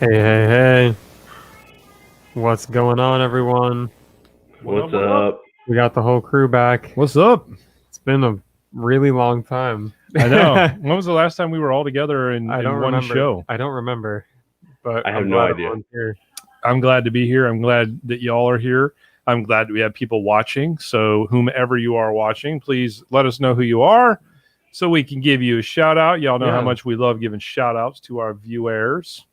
Hey. What's going on, everyone? What's up? We got the whole crew back. What's up? It's been a really long time. I know. When was the last time we were all together in one show? I don't remember, but I have no idea. I'm glad to be here. I'm glad that y'all are here. I'm glad we have people watching. So whomever you are watching, please let us know who you are so we can give you a shout out. Y'all know how much we love giving shout outs to our viewers.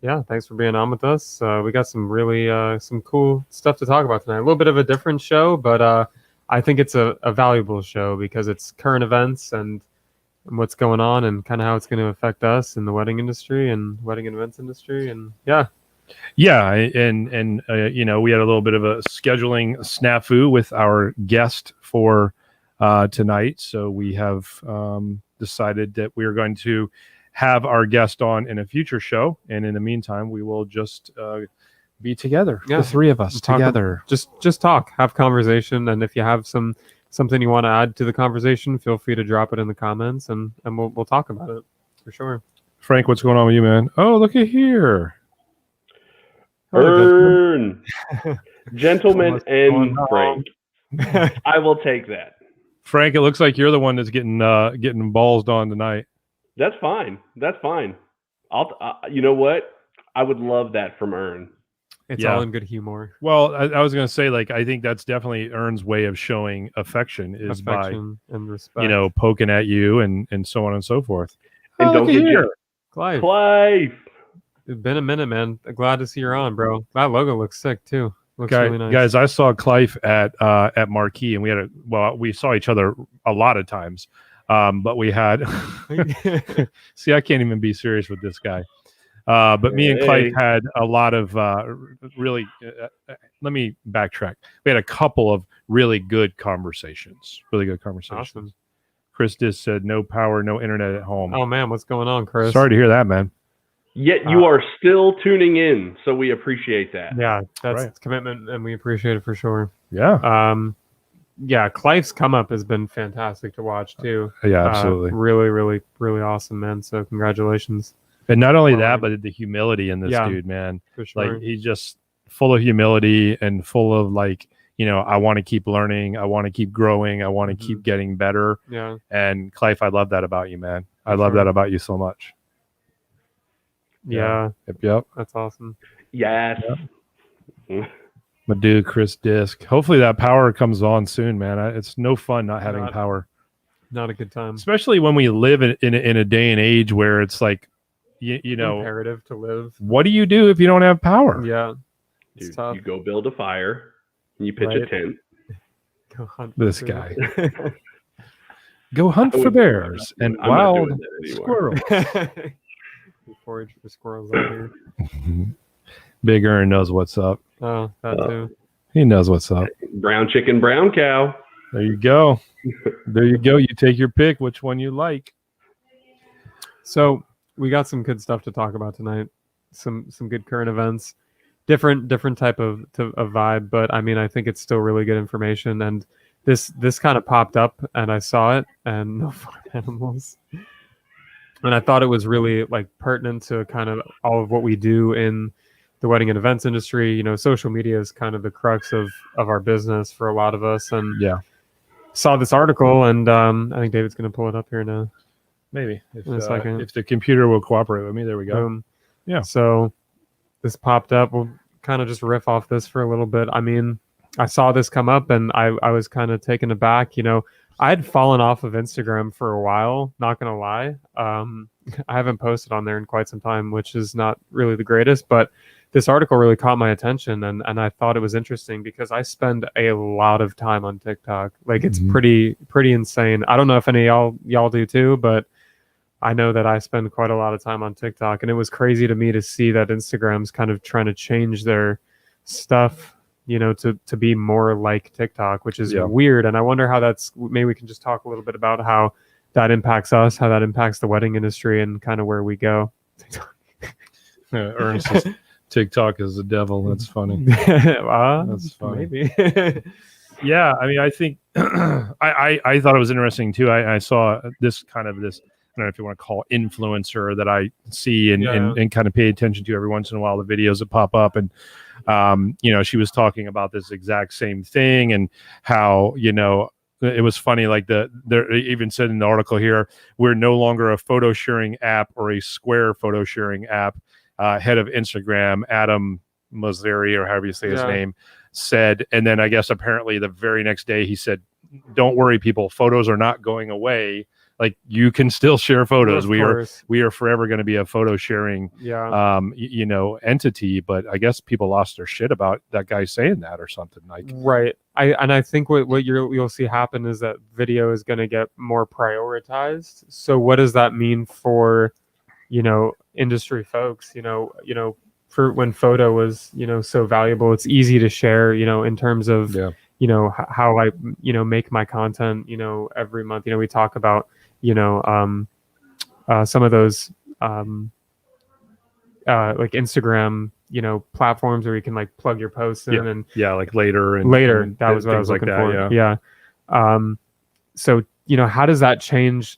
Yeah, thanks for being on with us. We got some really some cool stuff to talk about tonight. A little bit of a different show, but I think it's a valuable show because it's current events and what's going on and kind of how it's going to affect us in the wedding industry and wedding and events industry. And and you know, we had a little bit of a scheduling snafu with our guest for tonight. So we have decided that we are going to have our guest on in a future show, and in the meantime we will just be together, the three of us together, just talk, have conversation, and if you have something you want to add to the conversation, feel free to drop it in the comments, and we'll talk about it for sure. Frank, what's going on with you, man? Oh, look at here. Earn. Gentleman and Frank. I will take that. Frank, it looks like you're the one that's getting ballsed on tonight. That's fine. I'll. You know what? I would love that from Earn. It's all in good humor. Well, I was going to say, like, I think that's definitely Earn's way of showing affection by and respect. You know, poking at you and so on and so forth. And don't get here, Clive. It's been a minute, man. Glad to see you're on, bro. That logo looks sick too. Looks really nice. Guys, I saw Clive at Marquee, and we saw each other a lot of times. But we had see, I can't even be serious with this guy. But me and Clive had a lot of really. Let me backtrack. We had a couple of really good conversations. Awesome. Chris just said, "No power, no internet at home." Oh man, what's going on, Chris? Sorry to hear that, man. Yet you are still tuning in, so we appreciate that. Yeah, that's commitment, and we appreciate it for sure. Yeah. Yeah, Clive's come up has been fantastic to watch too. Yeah, absolutely. Really, really, really awesome, man. So congratulations. And not only that, but the humility in this dude, man. For sure. Like, he's just full of humility and full of, like, you know, I want to keep learning. I want to keep growing. I want to keep getting better. Yeah. And Clive, I love that about you, man. I love that about you so much. Yeah. Yep. That's awesome. Yes. Yep. My dude, Chris Disk. Hopefully that power comes on soon, man. It's no fun not having power. Not a good time. Especially when we live in a day and age where it's like, you know, imperative to live. What do you do if you don't have power? Yeah. Dude, you go build a fire and you pitch a tent. Go hunt this guy. Go hunt for bears and wild squirrels. We forage for squirrels out here. Big Earn knows what's up. Oh, that too. He knows what's up. Brown chicken, brown cow. There you go. There you go. You take your pick, which one you like. So we got some good stuff to talk about tonight. Some good current events. Different type of vibe, but I mean, I think it's still really good information. And this kind of popped up, and I saw it, and no farm animals. And I thought it was really, like, pertinent to kind of all of what we do in the wedding and events industry. You know, social media is kind of the crux of our business for a lot of us. And saw this article, and I think David's going to pull it up here now. Maybe in a second, if the computer will cooperate with me. There we go. Yeah. So this popped up. We'll kind of just riff off this for a little bit. I mean, I saw this come up, and I was kind of taken aback. You know, I had fallen off of Instagram for a while, not gonna lie. I haven't posted on there in quite some time, which is not really the greatest, but this article really caught my attention, and I thought it was interesting because I spend a lot of time on TikTok. Like, it's pretty insane. I don't know if any of y'all do too, but I know that I spend quite a lot of time on TikTok, and it was crazy to me to see that Instagram's kind of trying to change their stuff, you know, to be more like TikTok, which is weird. And I wonder how maybe we can just talk a little bit about how that impacts us, how that impacts the wedding industry, and kind of where we go. Ernest says TikTok is the devil. That's funny. That's funny. Maybe. Yeah, I mean, I think I thought it was interesting too. I saw this don't know if you want to call influencer that I see and kind of pay attention to every once in a while, the videos that pop up. And, she was talking about this exact same thing and how, it was funny. Like they even said in the article here, we're no longer a photo sharing app or a Square photo sharing app. Head of Instagram, Adam Mosseri, or however you say his name, said, and then I guess apparently the very next day he said, "Don't worry, people. Photos are not going away. Like you can still share photos. We are forever going to be a photo sharing, entity." But I guess people lost their shit about that guy saying that or something like. Right. I think what you'll see happen is that video is going to get more prioritized. So what does that mean for, industry folks? For when photo was so valuable, it's easy to share. In terms of how I make my content. Every month. We talk about some of those like Instagram platforms where you can like plug your posts in and like later that was what I was looking for. So how does that change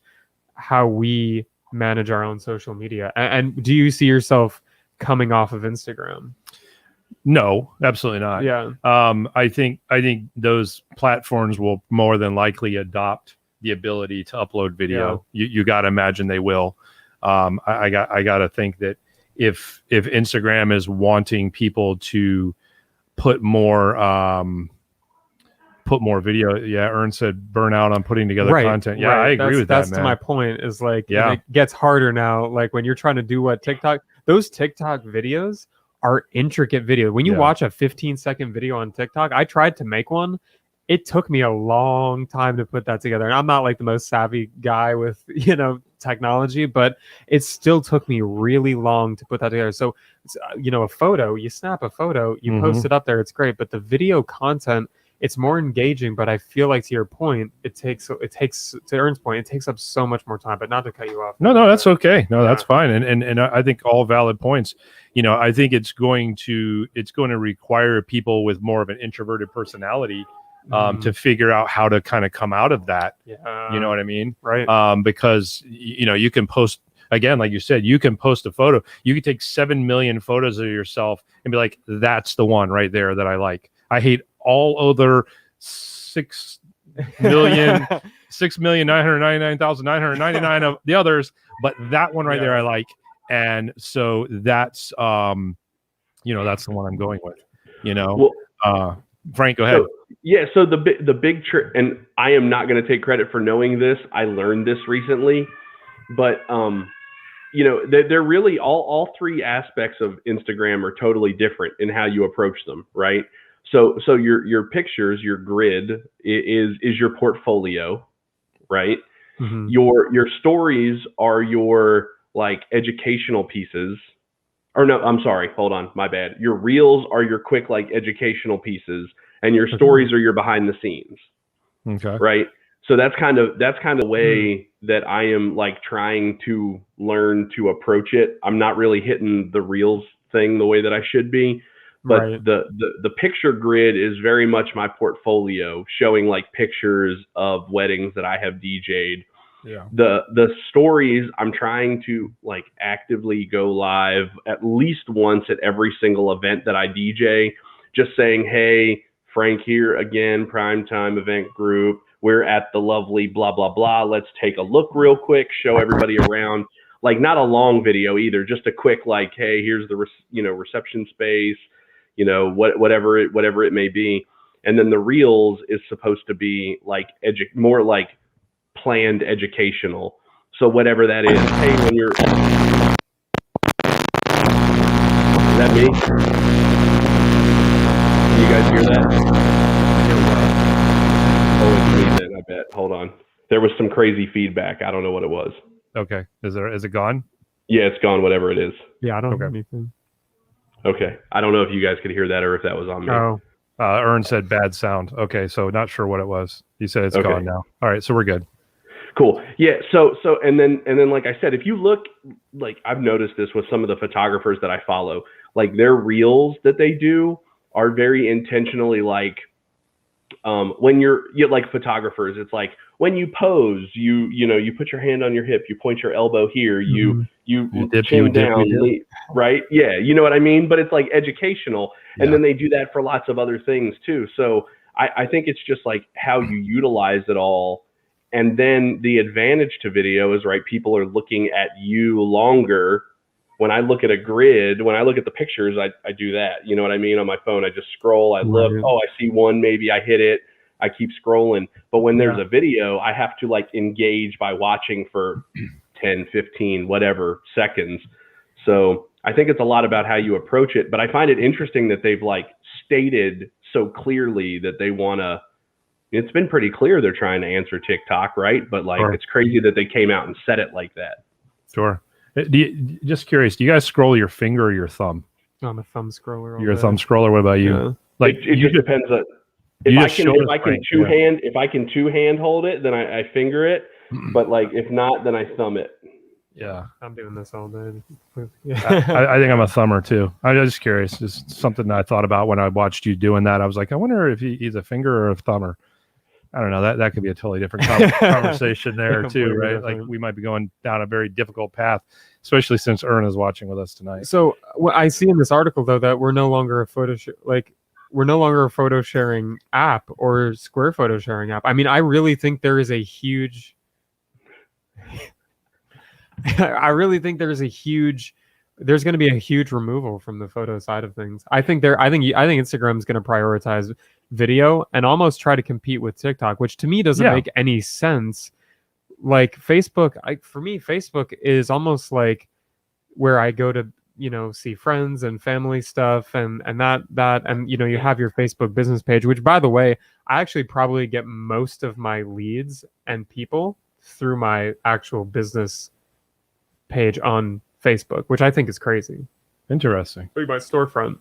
how we manage our own social media, and do you see yourself coming off of Instagram? No, absolutely not. I think those platforms will more than likely adopt the ability to upload video. You got to imagine they will. I got to think that if Instagram is wanting people to put more video, Ern said burn out on putting together content. I agree with that. That's to my point. Is like it gets harder now. Like when you're trying to do those TikTok videos are intricate video. When you watch a 15-second video on TikTok, I tried to make one. It took me a long time to put that together. And I'm not like the most savvy guy with, technology, but it still took me really long to put that together. So, a photo, you snap a photo, you post it up there, it's great. But the video content, it's more engaging. But I feel like to your point, it takes to Ern's point, it takes up so much more time. But not to cut you off. No, that's okay. No, that's fine. And I think all valid points. I think it's going to require people with more of an introverted personality to figure out how to kind of come out of that. You know what I mean? Right. Because, you can post, again, like you said, you can post a photo. You can take 7 million photos of yourself and be like, that's the one right there that I like. I hate all other 6,999,999 of the others, but that one right there I like. And so that's, that's the one I'm going with, Frank, go ahead. So the big trick, and I am not going to take credit for knowing this. I learned this recently, but they're really all three aspects of Instagram are totally different in how you approach them, right? So your pictures, your grid is your portfolio, right? Mm-hmm. Your stories are your like educational pieces. Or no, I'm sorry. Hold on. My bad. Your reels are your quick, like educational pieces, and your stories are your behind the scenes. Okay. Right. So that's kind of the way that I am like trying to learn to approach it. I'm not really hitting the reels thing the way that I should be, but the picture grid is very much my portfolio, showing like pictures of weddings that I have DJ'd. Yeah. The stories, I'm trying to like actively go live at least once at every single event that I DJ, just saying, hey, Frank here again, primetime event group. We're at the lovely blah, blah, blah. Let's take a look real quick, show everybody around. Like not a long video either, just a quick like, hey, here's the reception space, whatever it may be. And then the reels is supposed to be like more like planned educational. So whatever that is, hey, when you're, is that me? Can you guys hear that? Oh, it's me then, I bet. Hold on. There was some crazy feedback. I don't know what it was. Okay. Is it gone? Yeah, it's gone, whatever it is. Yeah, I don't have anything. Okay. I don't know if you guys could hear that or if that was on me. Oh. Ern said bad sound. Okay, so not sure what it was. He said it's gone now. All right, so we're good. Cool. Yeah. So and then like I said, if you look, like I've noticed this with some of the photographers that I follow, like their reels that they do are very intentionally like when you're like photographers, it's like, when you pose, you put your hand on your hip, you point your elbow here, you dip, chin you dip, down, you dip. right? Yeah, you know what I mean? But it's like educational. Yeah. And then they do that for lots of other things too. So I think it's just like how you utilize it all. And then the advantage to video is, right, people are looking at you longer. When I look at a grid, when I look at the pictures, I do that. You know what I mean? On my phone, I just scroll, I look, oh, I see one, maybe I hit it, I keep scrolling. But when there's a video, I have to like engage by watching for 10, 15, whatever seconds. So I think it's a lot about how you approach it. But I find it interesting that they've like stated so clearly that they want to. It's been pretty clear they're trying to answer TikTok, right? But like, it's crazy that they came out and said it like that. Sure. Just curious, do you guys scroll your finger or your thumb? I'm a thumb scroller. You're a thumb scroller. What about you? Yeah. Like it just depends on if I can two hand hold it, then I finger it. But like if not, then I thumb it. Yeah, I'm doing this all day. I think I'm a thumber too. I'm just curious. Just something that I thought about when I watched you doing that. I was like, I wonder if he's a finger or a thumber. I don't know. That could be a totally different conversation there too, right? Like we might be going down a very difficult path, especially since Ern is watching with us tonight. So what I see in this article though that we're no longer a photo sharing app or Square photo sharing app. I mean, I really think there is a huge. There's going to be a huge removal from the photo side of things. I think Instagram is going to prioritize video and almost try to compete with TikTok, which to me doesn't make any sense. Like Facebook, for me, Facebook is almost like where I go to, see friends and family stuff and you have your Facebook business page, which by the way, I actually probably get most of my leads and people through my actual business page on Facebook, which I think is crazy. Interesting. My storefront.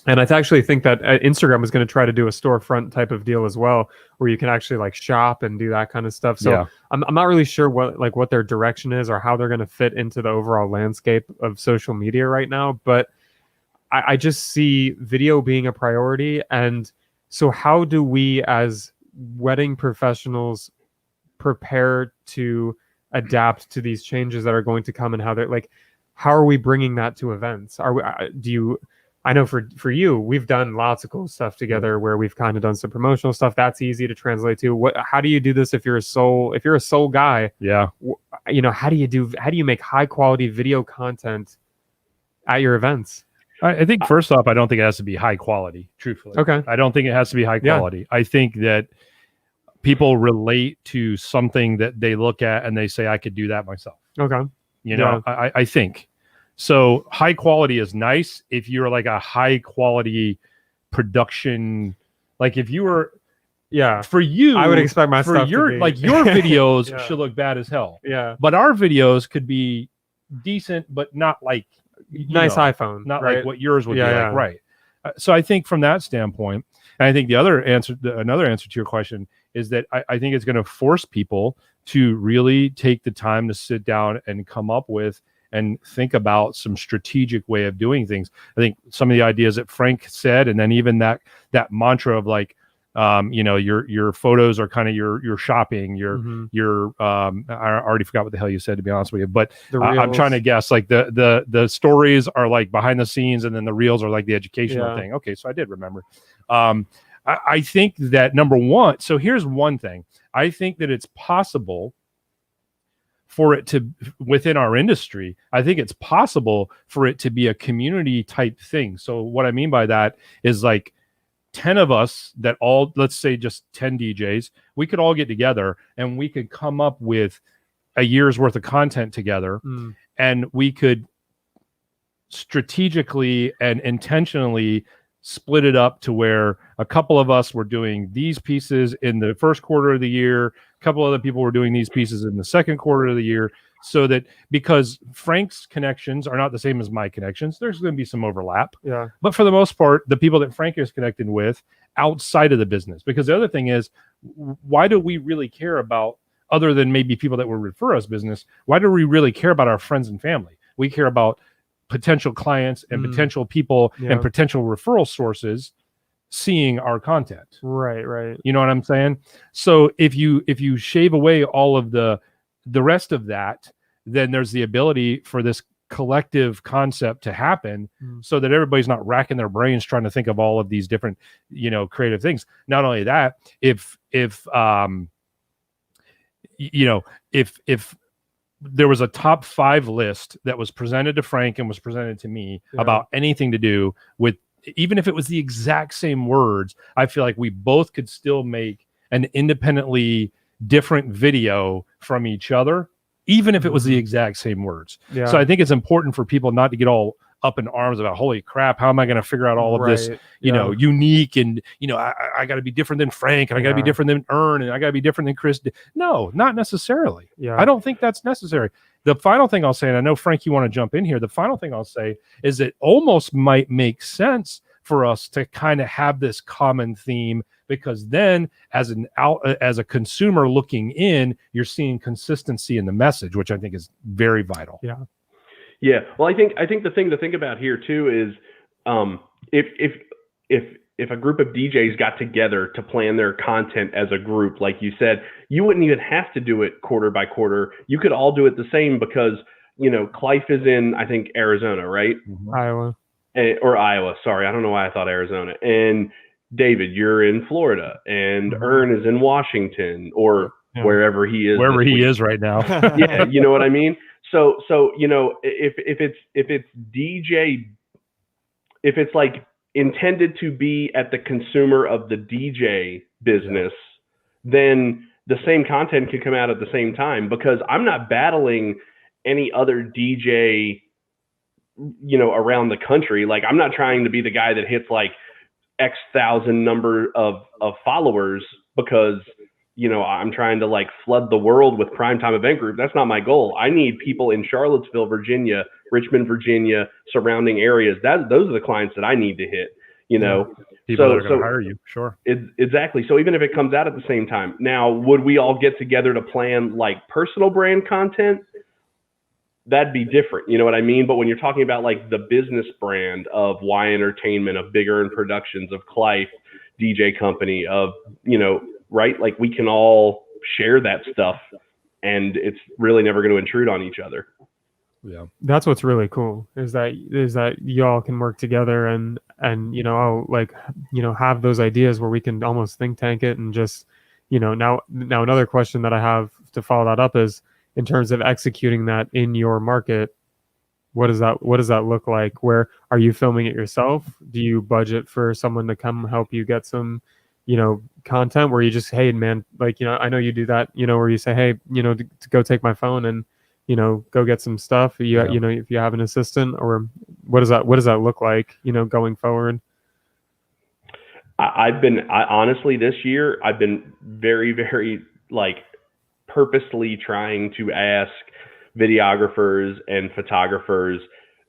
And I actually think that Instagram is going to try to do a storefront type of deal as well, where you can actually like shop and do that kind of stuff. So I'm not really sure what their direction is or how they're going to fit into the overall landscape of social media right now. But I just see video being a priority. And so how do we as wedding professionals prepare to adapt to these changes that are going to come, and how are we bringing that to events? I know for you, we've done lots of cool stuff together where we've kind of done some promotional stuff. That's easy to translate to. How do you do this if you're a sole guy? Yeah. How do you make high quality video content at your events? I think first off, I don't think it has to be high quality, truthfully. Okay. I don't think it has to be high quality. Yeah. I think that people relate to something that they look at and they say, I could do that myself. Okay. I think. So high quality is nice if you're like a high quality production. Like if you were, for you, I would expect my stuff your to be. Like your videos should look bad as hell. Yeah. But our videos could be decent, but not like nice iPhone, not right? like what yours would be like. Right. So I think from that standpoint, and I think another answer to your question is that I think it's going to force people to really take the time to sit down and come up with and think about some strategic way of doing things. I think some of the ideas that Frank said, and then even that mantra of like, your photos are kind of your shopping, I already forgot what the hell you said, to be honest with you, but I'm trying to guess, like the stories are like behind the scenes and then the reels are like the educational thing. Okay. So I did remember. I think that number one, so here's one thing. I think that it's possible for it to, within our industry, I think it's possible for it to be a community type thing. So what I mean by that is like 10 of us that all, let's say just 10 DJs, we could all get together and we could come up with a year's worth of content together, and we could strategically and intentionally split it up to where a couple of us were doing these pieces in the first quarter of the year, a couple other people were doing these pieces in the second quarter of the year, so that, because Frank's connections are not the same as my connections, there's going to be some overlap. Yeah. But for the most part, the people that Frank is connected with outside of the business, because the other thing is, why do we really care about, other than maybe people that will refer us business, why do we really care about our friends and family? We care about potential clients and potential people and potential referral sources. seeing our content. Right. You know what I'm saying? So if you shave away all of the rest of that, then there's the ability for this collective concept to happen, so that everybody's not racking their brains trying to think of all of these different, creative things. Not only that, if there was a top 5 list that was presented to Frank and was presented to me about anything to do with, even if it was the exact same words, I feel like we both could still make an independently different video from each other, even if it was the exact same words. Yeah. So I think it's important for people not to get all up in arms about, holy crap, how am I going to figure out all of this, unique, and, I got to be different than Frank, and I got to be different than Ern, and I got to be different than Chris. No, not necessarily. Yeah. I don't think that's necessary. The final thing I'll say, and I know, Frank, you want to jump in here. The final thing I'll say is it almost might make sense for us to kind of have this common theme, because then as a consumer looking in, you're seeing consistency in the message, which I think is very vital. Yeah. Well, I think the thing to think about here too is, if a group of DJs got together to plan their content as a group, like you said, you wouldn't even have to do it quarter by quarter. You could all do it the same, because, Clive is in, I think, Arizona, right? Iowa. Or Iowa. Sorry. I don't know why I thought Arizona. And David, you're in Florida, and Ern is in Washington, or wherever he is. Wherever he is right now. Yeah. You know what I mean? So, if it's DJ, if it's like intended to be at the consumer of the DJ business, then the same content can come out at the same time, because I'm not battling any other DJ, around the country. Like, I'm not trying to be the guy that hits like X thousand number of followers, because, I'm trying to like flood the world with Primetime Event Group. That's not my goal. I need people in Charlottesville, Virginia, Richmond, Virginia, surrounding areas. Those are the clients that I need to hit, People that are going to hire you. Sure. Exactly. So even if it comes out at the same time, now, would we all get together to plan like personal brand content? That'd be different. You know what I mean? But when you're talking about like the business brand of Y Entertainment, of Big Earn Productions, of Clive DJ Company, of, right? Like, we can all share that stuff, and it's really never going to intrude on each other. Yeah. That's what's really cool, is that y'all can work together and have those ideas where we can almost think tank it, and just, now another question that I have to follow that up is, in terms of executing that in your market, what does that look like? Where are you filming it yourself? Do you budget for someone to come help you get some, content, where you just, hey man, like, I know you do that, where you say, hey, to go take my phone and, go get some stuff. If you have an assistant, or what does that look like, going forward? Honestly, this year, I've been very, very like purposely trying to ask videographers and photographers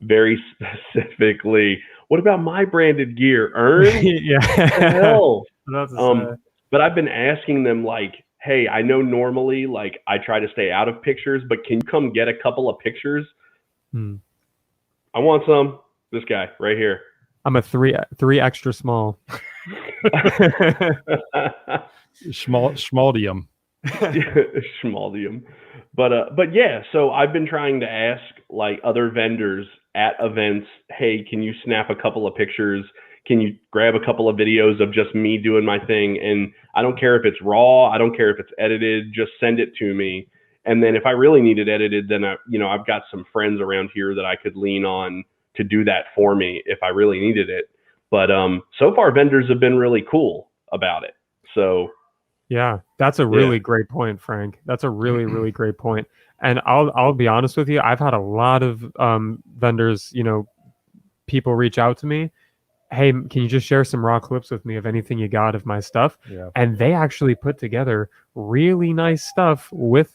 very specifically, what about my branded gear, Ern? Yeah. What the hell? But I've been asking them, like, hey, I know normally, like, I try to stay out of pictures, but can you come get a couple of pictures? I want some. This guy right here. I'm a three extra small. Schmaldium. Schmaldium. But yeah, so I've been trying to ask like other vendors at events, hey, can you snap a couple of pictures? Can you grab a couple of videos of just me doing my thing? And I don't care if it's raw, I don't care if it's edited, just send it to me. And then if I really need it edited, then I've got some friends around here that I could lean on to do that for me if I really needed it. But so far vendors have been really cool about it. So yeah, that's a really great point, Frank. That's a really, really great point. And I'll be honest with you, I've had a lot of vendors, people reach out to me, hey, can you just share some raw clips with me of anything you got of my stuff? Yeah. And they actually put together really nice stuff with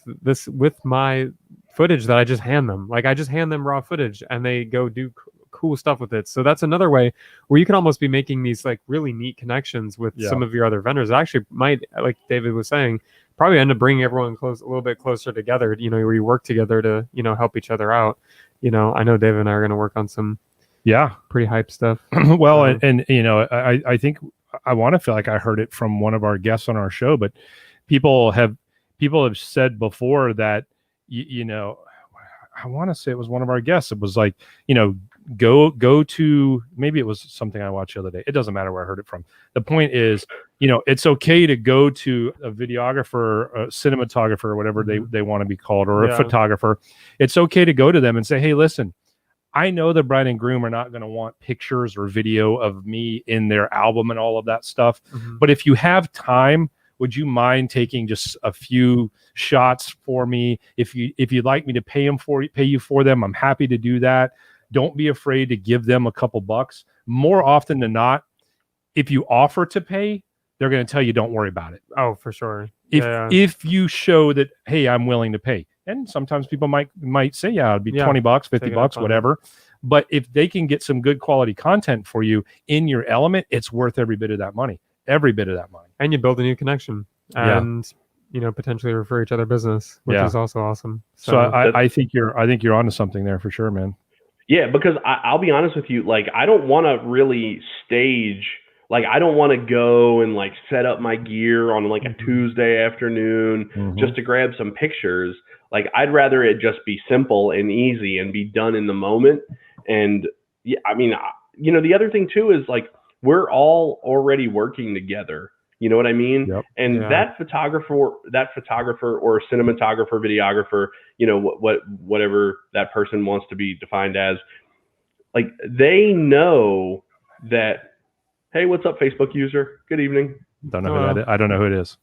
my footage that I just hand them. Like, I just hand them raw footage and they go do cool stuff with it. So that's another way where you can almost be making these like really neat connections with some of your other vendors. It actually might, like David was saying, probably end up bringing everyone a little bit closer together, where you work together to, help each other out. I know David and I are going to work on some pretty hype stuff. Well, and I think I want to feel like I heard it from one of our guests on our show, but people have said before that, you know, I want to say it was one of our guests. It was like, you know, go to, maybe it was something I watched the other day. It doesn't matter where I heard it from. The point is, you know, it's okay to go to a videographer, a cinematographer, or whatever they want to be called, or a photographer. It's okay to go to them and say, hey, listen, I know the bride and groom are not going to want pictures or video of me in their album and all of that stuff. But if you have time, would you mind taking just a few shots for me? If you'd like me to pay you for them, I'm happy to do that. Don't be afraid to give them a couple bucks. More often than not, if you offer to pay, they're going to tell you don't worry about it. Oh, for sure. If you show that, hey, I'm willing to pay. And sometimes people might say, yeah, it'd be $20, $50, whatever. But if they can get some good quality content for you in your element, it's worth every bit of that money. Every bit of that money. And you build a new connection and you know, potentially refer each other business, which is also awesome. So I think you're onto something there for sure, man. Yeah, because I'll be honest with you, like I don't want to really stage, like I don't want to go and like set up my gear on like a Tuesday afternoon just to grab some pictures. Like I'd rather it just be simple and easy and be done in the moment. And yeah, I mean, you know, the other thing too is like we're all already working together. You know what I mean? Yep. And that photographer or cinematographer, videographer, you know, whatever that person wants to be defined as, like they know that, hey, what's up, Facebook user? Good evening. Don't know who that is. I don't know who it is.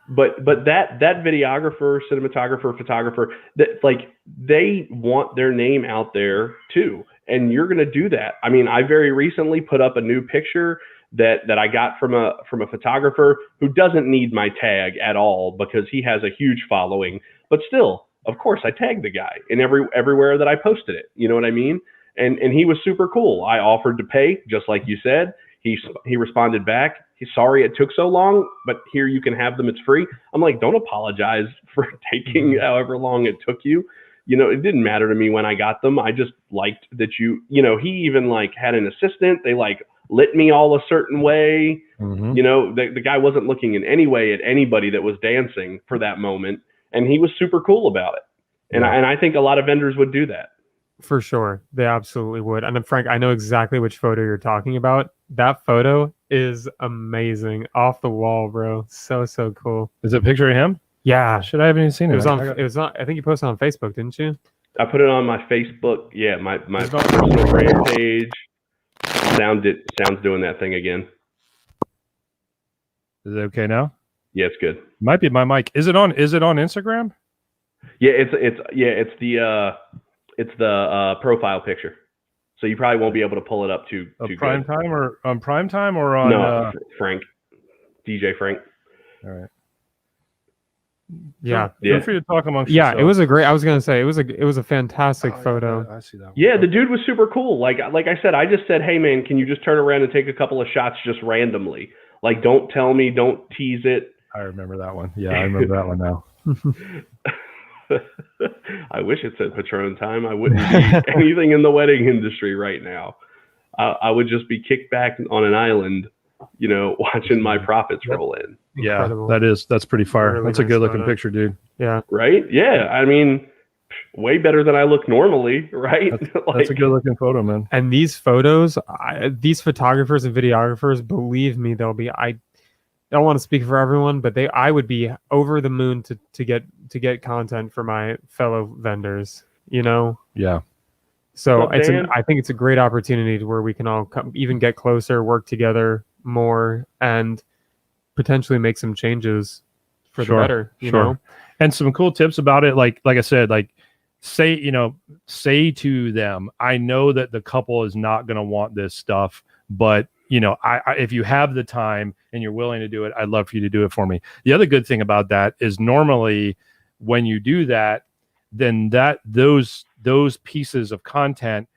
But that videographer, cinematographer, photographer, that like they want their name out there too. And you're going to do that. I mean, I very recently put up a new picture that I got from a photographer who doesn't need my tag at all because he has a huge following. But still, of course, I tagged the guy in everywhere that I posted it. You know what I mean? And he was super cool. I offered to pay, just like you said. He responded back. He's sorry it took so long, but here you can have them. It's free. I'm like, don't apologize for taking however long it took you. You know, it didn't matter to me when I got them. I just liked that you know, he even like had an assistant. They like lit me all a certain way. You know, the guy wasn't looking in any way at anybody that was dancing for that moment. And he was super cool about it. And I think a lot of vendors would do that. For sure. They absolutely would. And Frank, I know exactly which photo you're talking about. That photo is amazing. Off the wall, bro. So cool. Is it a picture of him? Yeah. Should I have even seen it? It was on I think you posted on Facebook, didn't you? I put it on my Facebook. Yeah, my personal brand page. Sound's doing that thing again. Is it okay now? Yeah, it's good. Might be my mic. Is it on Instagram? Yeah, it's the profile picture. So you probably won't be able to pull it up too prime good. time or on prime time or on Frank. DJ Frank. All right. Yeah. Feel free to talk amongst yourself. It was I was gonna say it was a fantastic photo. I see that one. Yeah, the dude was super cool. Like I said, I just said, hey man, can you just turn around and take a couple of shots just randomly? Like don't tell me, don't tease it. I remember that one. Yeah, I remember that one now. I wish it said Patron time. I wouldn't be anything in the wedding industry right now. I would just be kicked back on an island, you know, watching my profits roll in. Incredible. Yeah, that's pretty fire. Really that's a nice good looking photo. picture, dude. Yeah. Right? Yeah. I mean, way better than I look normally, right? That's a good looking photo, man. And these photos, these photographers and videographers, believe me, I don't want to speak for everyone, but I would be over the moon to get content for my fellow vendors, you know? Yeah. So I think it's a great opportunity where we can all even get closer, work together more, and potentially make some changes for the better, you know? And some cool tips about it. Like I said, like say to them, I know that the couple is not going to want this stuff, but you know, I if you have the time and you're willing to do it, I'd love for you to do it for me. The other good thing about that is normally when you do that, then those pieces of content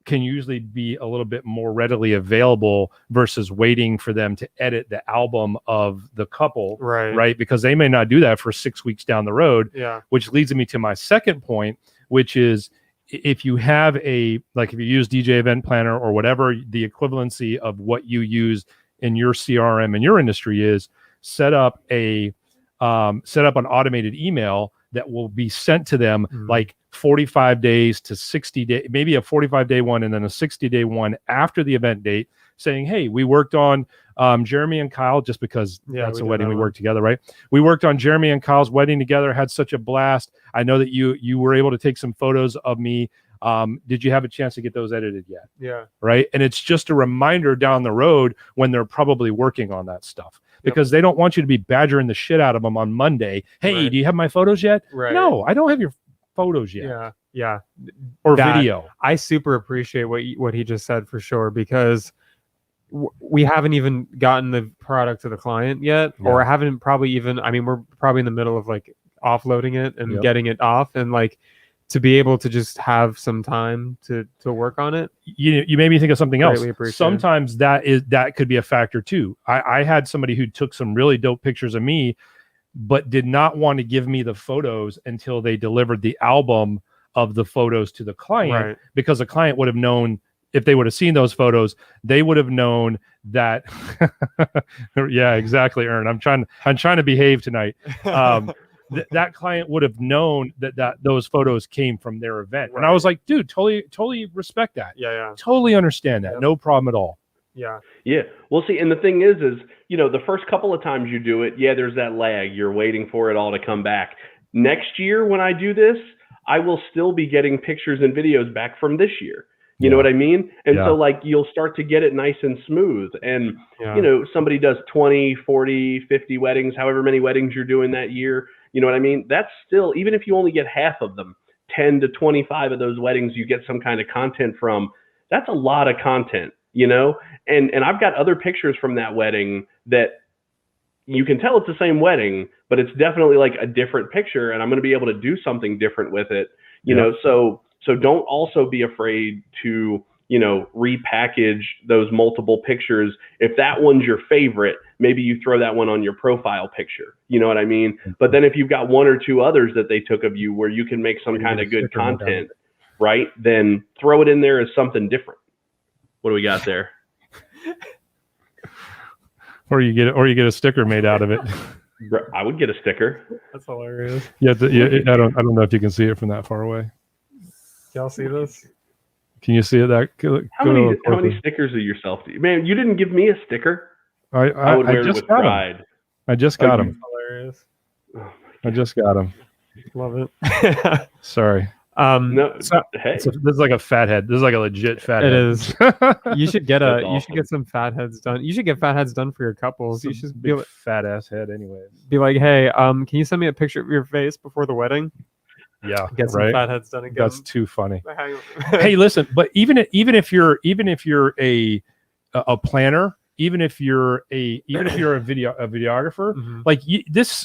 can usually be a little bit more readily available versus waiting for them to edit the album of the couple, right? Because they may not do that for 6 weeks down the road. Yeah. Which leads me to my second point, which is if you have if you use DJ Event Planner or whatever the equivalency of what you use in your CRM in your industry is set up an automated email that will be sent to them like 45 days to 60 days, maybe a 45-day one and then a 60-day one after the event date, saying, hey, we worked on Jeremy and Kyle, just because that's a wedding we worked together, right? We worked on Jeremy and Kyle's wedding together, had such a blast. I know that you were able to take some photos of me. Did you have a chance to get those edited yet? Yeah. Right. And it's just a reminder down the road when they're probably working on that stuff, because they don't want you to be badgering the shit out of them on Monday. Hey, do you have my photos yet? Right. No, I don't have your photos yet. Yeah. Yeah. Or video. I super appreciate what he just said, for sure, because we haven't even gotten the product to the client yet, or haven't probably even, I mean, we're probably in the middle of like offloading it and getting it off, and like to be able to just have some time to work on it. You made me think of something else. Appreciate Sometimes that could be a factor too. I had somebody who took some really dope pictures of me, but did not want to give me the photos until they delivered the album of the photos to the client, because the client would have known, if they would have seen those photos, they would have known that. Yeah, exactly, Ern. I'm trying to behave tonight. That client would have known that those photos came from their event. And I was like, dude, totally respect that. Yeah. Totally understand that. No problem at all. Yeah. Yeah. Well, see, and the thing is, the first couple of times you do it, there's that lag. You're waiting for it all to come back. Next year, when I do this, I will still be getting pictures and videos back from this year. You know what I mean? And so like, you'll start to get it nice and smooth. And, somebody does 20, 40, 50 weddings, however many weddings you're doing that year. You know what I mean? That's still, even if you only get half of them, 10 to 25 of those weddings, you get some kind of content from. That's a lot of content, and I've got other pictures from that wedding that you can tell it's the same wedding, but it's definitely like a different picture, and I'm going to be able to do something different with it, so don't also be afraid to, repackage those multiple pictures. If that one's your favorite, maybe you throw that one on your profile picture. You know what I mean? But then if you've got one or two others that they took of you where you can make some kind of good content, right? Then throw it in there as something different. What do we got there? Or you get a sticker made out of it. I would get a sticker. That's hilarious. I don't know if you can see it from that far away. Y'all see this? Can you see it? How many stickers of yourself do you? Man, you didn't give me a sticker. I would wear it with pride. I just got him. Hilarious. Oh I just got him. Love it. Sorry. No, hey. This is like a fat head. This is like a legit fat head. It is. You should get you should get some fat heads done. You should get fat heads done for your couples. You should be like, fat ass head anyways. Be like, hey, can you send me a picture of your face before the wedding? Yeah, get some fat heads done again. That's too funny. Hey, listen, but even if you're a planner, even if you're a videographer, like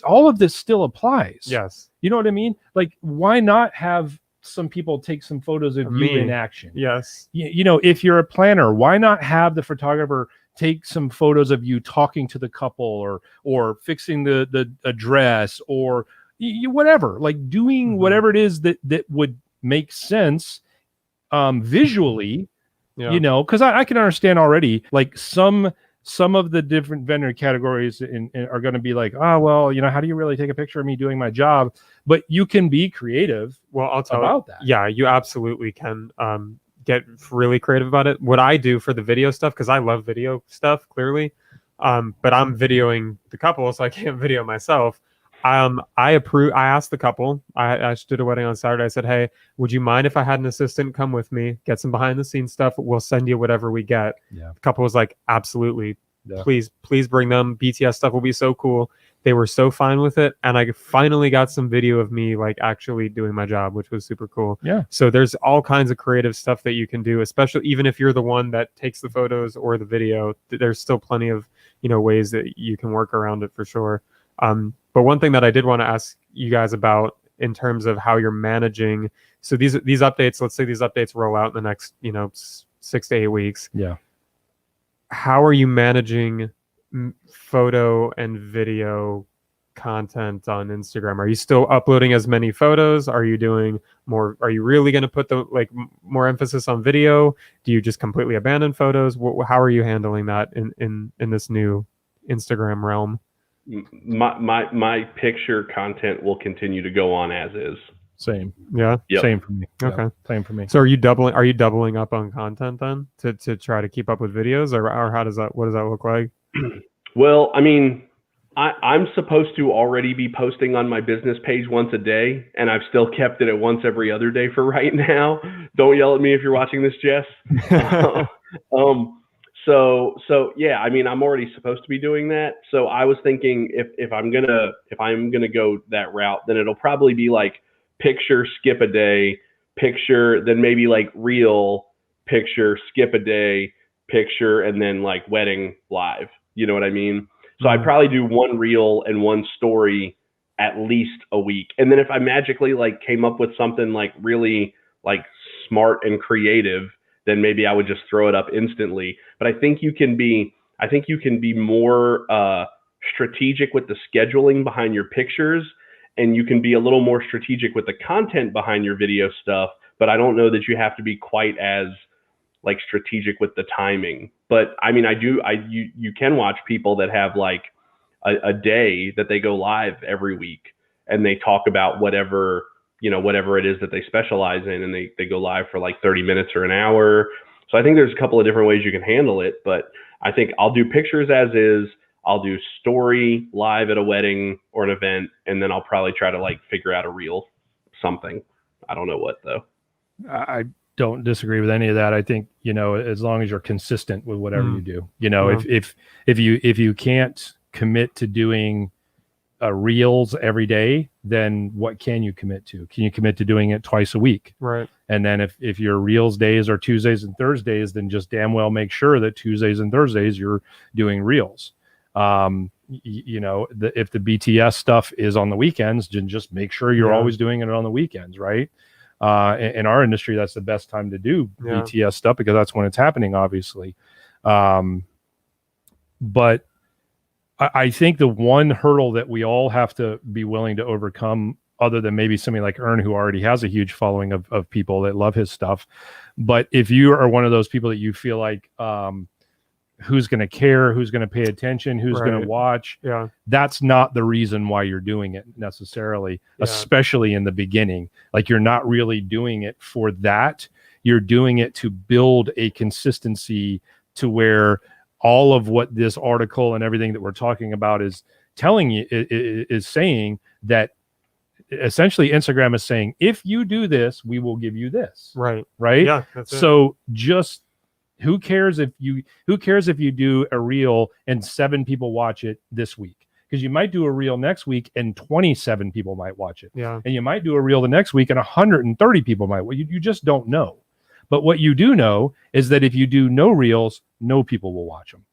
all of this still applies. Yes. You know what I mean? Like, why not have some people take some photos of you in action? Yes. If you're a planner, why not have the photographer take some photos of you talking to the couple or fixing the address or whatever, like doing whatever it is that would make sense visually, because I can understand already, like some of the different vendor categories are going to be like, oh, well, how do you really take a picture of me doing my job? But you can be creative. Well, I'll tell about that. Yeah, you absolutely can get really creative about it. What I do for the video stuff, because I love video stuff, clearly, but I'm videoing the couple, so I can't video myself. I asked the couple, I did a wedding on Saturday. I said, hey, would you mind if I had an assistant come with me, get some behind the scenes stuff? We'll send you whatever we get. Yeah. The couple was like, absolutely. Yeah. Please bring them. BTS stuff will be so cool. They were so fine with it. And I finally got some video of me like actually doing my job, which was super cool. Yeah. So there's all kinds of creative stuff that you can do, especially even if you're the one that takes the photos or the video, there's still plenty of, ways that you can work around it for sure. But one thing that I did want to ask you guys about in terms of how you're managing, so these updates, let's say these updates roll out in the next, 6 to 8 weeks. Yeah. How are you managing photo and video content on Instagram? Are you still uploading as many photos? Are you doing more? Are you really going to put the more emphasis on video? Do you just completely abandon photos? How are you handling that in this new Instagram realm? My picture content will continue to go on as is. Same. Yeah. Yep. Same for me. Okay. Yep. Same for me. So are you doubling up on content then to try to keep up with videos, or what does that look like? Well, I mean, I'm supposed to already be posting on my business page once a day, and I've still kept it at once every other day for right now. Don't yell at me if you're watching this, Jess. So yeah, I mean, I'm already supposed to be doing that. So I was thinking if I'm gonna go that route, then it'll probably be like picture, skip a day, picture, then maybe like reel, picture, skip a day, picture, and then like wedding live. You know what I mean? So I'd probably do one reel and one story at least a week. And then if I magically like came up with something like really like smart and creative, then maybe I would just throw it up instantly. But I think you can be more strategic with the scheduling behind your pictures, and you can be a little more strategic with the content behind your video stuff. But I don't know that you have to be quite as like strategic with the timing. But I mean, you can watch people that have like a day that they go live every week and they talk about whatever it is that they specialize in, and they go live for like 30 minutes or an hour. So I think there's a couple of different ways you can handle it, but I think I'll do pictures as is. I'll do story live at a wedding or an event, and then I'll probably try to like figure out a reel something. I don't know what though. I don't disagree with any of that. I think, as long as you're consistent with whatever you do, if you can't commit to doing reels every day, then what can you commit to? Can you commit to doing it twice a week? Right. And then if your reels days are Tuesdays and Thursdays, then just damn well make sure that Tuesdays and Thursdays you're doing reels. If the BTS stuff is on the weekends, then just make sure you're always doing it on the weekends, right? In our industry, that's the best time to do BTS stuff because that's when it's happening, obviously. But I think the one hurdle that we all have to be willing to overcome, other than maybe somebody like Ern, who already has a huge following of people that love his stuff. But if you are one of those people that you feel like, who's going to care, who's going to pay attention, who's going to watch, that's not the reason why you're doing it necessarily, especially in the beginning. Like, you're not really doing it for that. You're doing it to build a consistency to where all of what this article and everything that we're talking about is telling you is saying that essentially Instagram is saying, if you do this, we will give you this. Right. Yeah. That's so just who cares if you do a reel and 7 people watch it this week? Because you might do a reel next week and 27 people might watch it. Yeah. And you might do a reel the next week and 130 people might. Well, you just don't know. But what you do know is that if you do no reels, no people will watch them.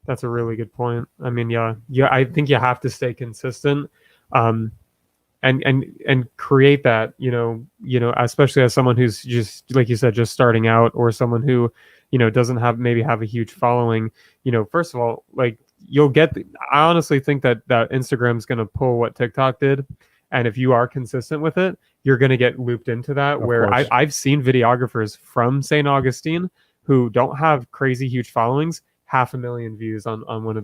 That's a really good point. I mean, I think you have to stay consistent, and create that, especially as someone who's just, like you said, just starting out, or someone who, doesn't have a huge following. First of all, like, I honestly think that Instagram's going to pull what TikTok did. And if you are consistent with it, you're going to get looped into that. Where I've seen videographers from St. Augustine who don't have crazy huge followings, 500,000 views on one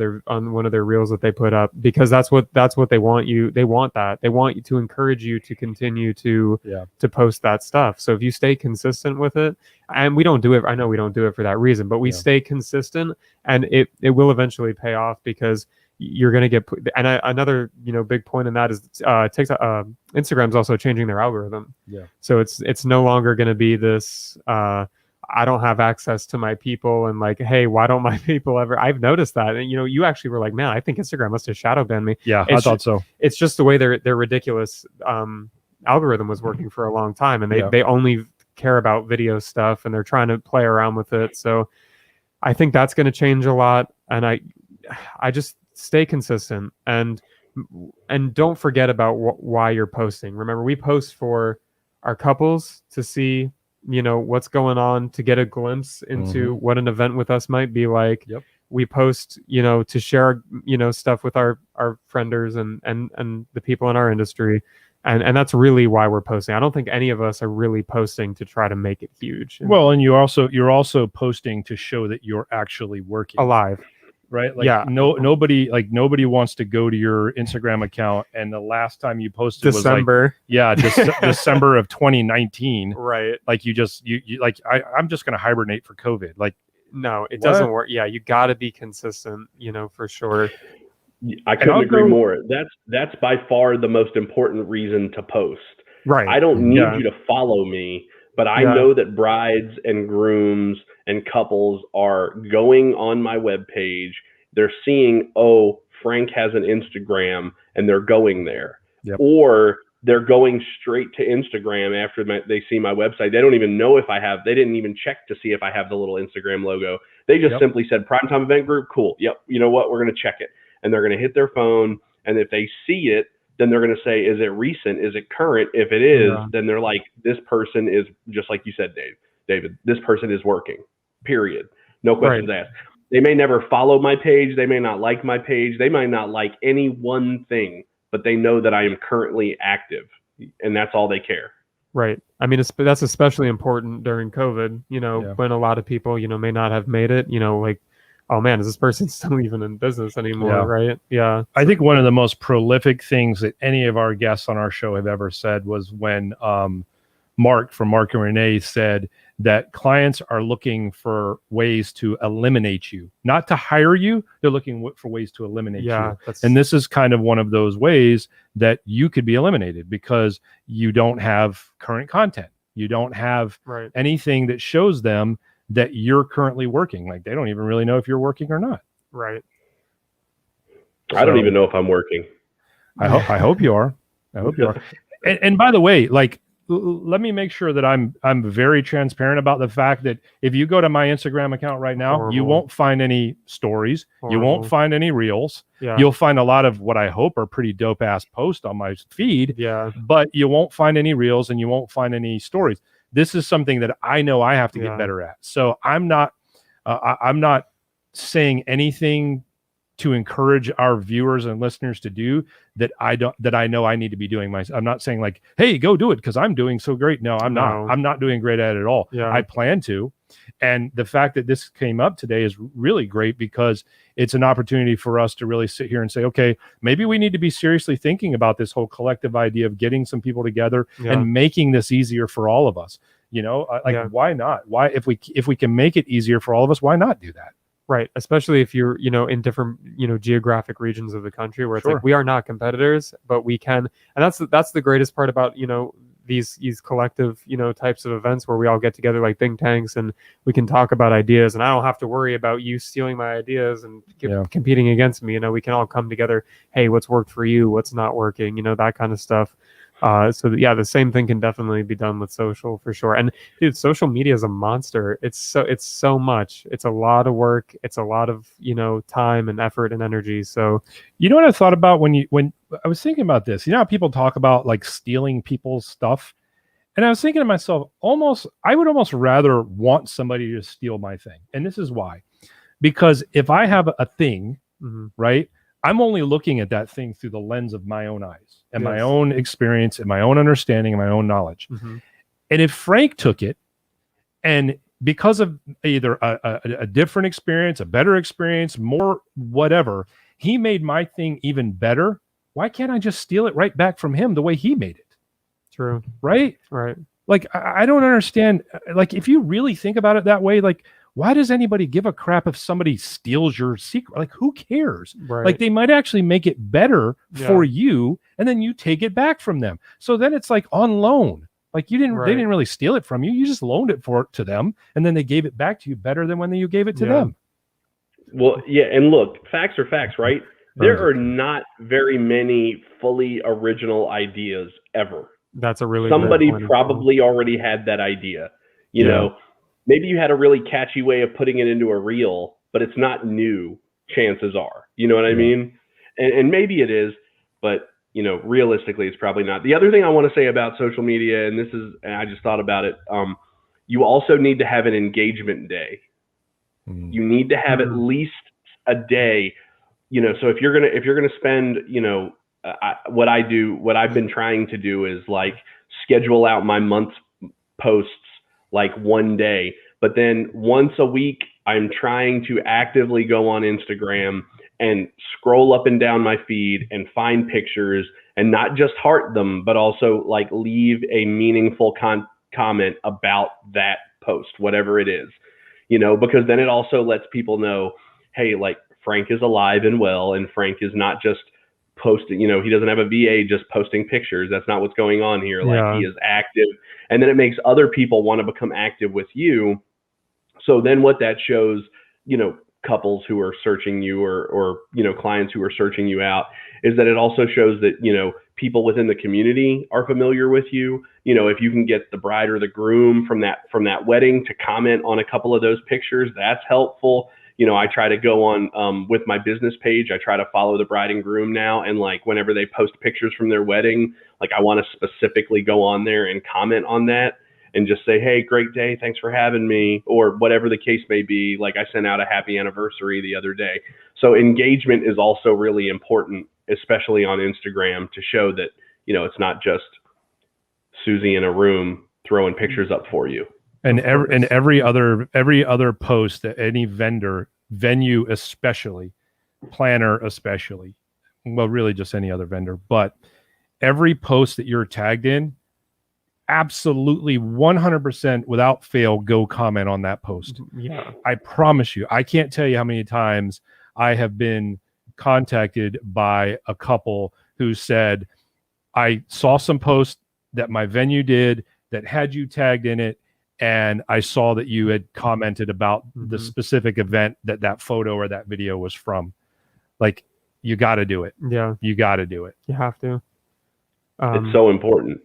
of their reels that they put up, because that's what they want you. They want that. They want you to encourage you to continue to post that stuff. So if you stay consistent with it, and we don't do it, I know we don't do it for that reason, but we stay consistent, and it will eventually pay off, because you're going to get, and another big point in that is TikTok, Instagram's also changing their algorithm. So it's no longer going to be this I don't have access to my people, and like, hey, why don't my people ever? I've noticed that, and you actually were like, man, I think Instagram must have shadow banned me. I thought so. It's just the way their ridiculous algorithm was working for a long time, and they only care about video stuff, and they're trying to play around with it. So I think that's going to change a lot, and I just stay consistent, and don't forget about why you're posting. Remember, we post for our couples to see what's going on, to get a glimpse into what an event with us might be like. we post, to share, stuff with our frienders and the people in our industry. And that's really why we're posting. I don't think any of us are really posting to try to make it huge. Well, and you're also posting to show that you're actually working alive. Right? Like Yeah. nobody wants to go to your Instagram account and the last time you posted December. was like, December of 2019. Right. Like you like, I'm just going to hibernate for COVID. Like, no, it doesn't work. Yeah. You got to be consistent, for sure. I couldn't agree more. That's by far the most important reason to post. Right. I don't need you to follow me, but I know that brides and grooms and couples are going on my webpage. They're seeing, oh, Frank has an Instagram, and they're going there. Yep. Or they're going straight to Instagram after they see my website. They don't even know they didn't even check to see if I have the little Instagram logo. They just simply said, Primetime Event Group, cool. Yep. You know what? We're going to check it. And they're going to hit their phone. And if they see it, then they're going to say, is it recent? Is it current? If it is, then they're like, this person is, just like you said, David, this person is working, period. No questions asked. They may never follow my page. They may not like my page. They might not like any one thing, but they know that I am currently active, and that's all they care. Right. I mean, that's especially important during COVID, when a lot of people, may not have made it, like, oh man, is this person still even in business anymore? Right. Yeah. I think one of the most prolific things that any of our guests on our show have ever said was when Mark from Mark and Renee said that clients are looking for ways to eliminate you, not to hire you. They're looking for ways to eliminate you. And this is kind of one of those ways that you could be eliminated because you don't have current content. You don't have anything that shows them that you're currently working. Like they don't even really know if you're working or not. Right. I don't even know if I'm working. I hope you are. I hope you are. And by the way, like, let me make sure that I'm very transparent about the fact that if you go to my Instagram account right now, you won't find any stories. You won't find any reels. You'll find a lot of what I hope are pretty dope ass posts on my feed. But you won't find any reels and you won't find any stories. This is something that I know I have to get better at. So I'm not saying anything to encourage our viewers and listeners to do that I know I need to be doing myself. I'm not saying like, hey, go do it because I'm doing so great. No, I'm not. I'm not doing great at it at all. I plan to. And the fact that this came up today is really great because it's an opportunity for us to really sit here and say, okay, maybe we need to be seriously thinking about this whole collective idea of getting some people together and making this easier for all of us. Why not? Why, if we can make it easier for all of us, why not do that? Right. Especially if you're, in different, geographic regions of the country where it's like, we are not competitors, but we can. And that's the greatest part about, these collective, types of events where we all get together like think tanks and we can talk about ideas, and I don't have to worry about you stealing my ideas and competing against me. We can all come together. Hey, what's worked for you? What's not working? That kind of stuff. The same thing can definitely be done with social for sure. And dude, social media is a monster. It's so much. It's a lot of work. It's a lot of, time and effort and energy. So, you know what I thought about when I was thinking about this, how people talk about like stealing people's stuff. And I was thinking to myself, I would almost rather want somebody to steal my thing. And this is why, because if I have a thing, right, I'm only looking at that thing through the lens of my own eyes and my own experience and my own understanding and my own knowledge. And if Frank took it and because of either a different experience, a better experience, more whatever, he made my thing even better, why can't I just steal it right back from him the way he made it? True. Right? Right. Like, I don't understand. Like, if you really think about it that way, like, why does anybody give a crap if somebody steals your secret? Like, who cares? Right. Like, they might actually make it better for you, and then you take it back from them. So then it's like on loan. Like they didn't really steal it from you. You just loaned it to them, and then they gave it back to you better than when you gave it to them. Well, yeah, and look, facts are facts, right? There are not very many fully original ideas ever. That's a really somebody probably already had that idea. You know, maybe you had a really catchy way of putting it into a reel, but it's not new. Chances are, you know what I mean? And maybe it is, but realistically, it's probably not. The other thing I want to say about social media, and I just thought about it. You also need to have an engagement day. You need to have at least a day, so if you're gonna spend, what I've been trying to do is like schedule out my month's posts like one day, but then once a week I'm trying to actively go on Instagram and scroll up and down my feed and find pictures and not just heart them, but also like leave a meaningful comment about that post, whatever it is, because then it also lets people know, hey, like Frank is alive and well, and Frank is not just posting, he doesn't have a VA just posting pictures. That's not what's going on here. Like he is active. And then it makes other people want to become active with you. So then what that shows, couples who are searching you or clients who are searching you out, is that it also shows that, people within the community are familiar with you. If you can get the bride or the groom from that wedding to comment on a couple of those pictures, that's helpful. I try to go on with my business page. I try to follow the bride and groom now. And like whenever they post pictures from their wedding, like I want to specifically go on there and comment on that and just say, hey, great day. Thanks for having me, or whatever the case may be. Like I sent out a happy anniversary the other day. So engagement is also really important, especially on Instagram, to show that, it's not just Susie in a room throwing pictures up for you. And every other post that any vendor, venue especially, planner especially, well, really just any other vendor, but every post that you're tagged in, absolutely 100% without fail, go comment on that post. Yeah. I promise you, I can't tell you how many times I have been contacted by a couple who said, I saw some post that my venue did that had you tagged in it, and I saw that you had commented about the specific event that photo or that video was from. Like, you got to do it. Yeah. You got to do it. You have to. It's so important.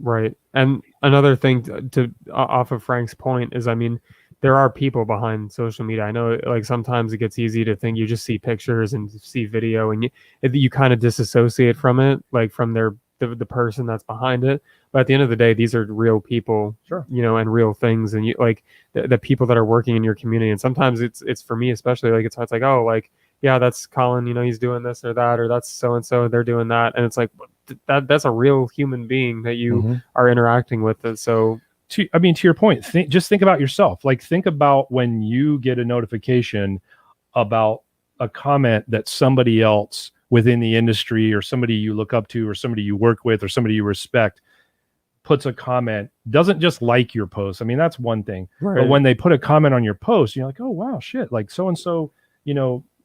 Right. And another thing to off of Frank's point is, I mean, there are people behind social media. I know, like, sometimes it gets easy to think you just see pictures and see video, and you kind of disassociate from it, like from the person that's behind it. But at the end of the day, these are real people, sure, and real things, and you like the people that are working in your community. And sometimes it's for me especially, like it's like, oh, like, yeah, that's Colin, he's doing this or that, or that's so and so, they're doing that, and it's like that's a real human being that you are interacting with. It. So to your point, just think about yourself. Like, think about when you get a notification about a comment that somebody else within the industry, or somebody you look up to, or somebody you work with, or somebody you respect, puts a comment, doesn't just like your post. I mean, that's one thing. Right. But when they put a comment on your post, you're like, oh, wow, shit. Like so-and-so,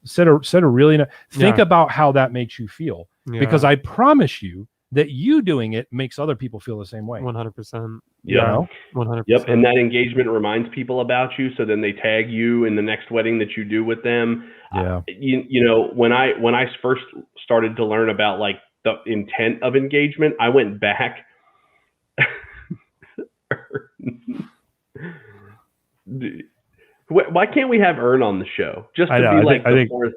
said a really think about how that makes you feel. Yeah. Because I promise you that you doing it makes other people feel the same way. 100%. Yeah. 100%. Yep. And that engagement reminds people about you. So then they tag you in the next wedding that you do with them. Yeah. When I first started to learn about like the intent of engagement, I went back. Why can't we have Ern on the show? Just to be like the fourth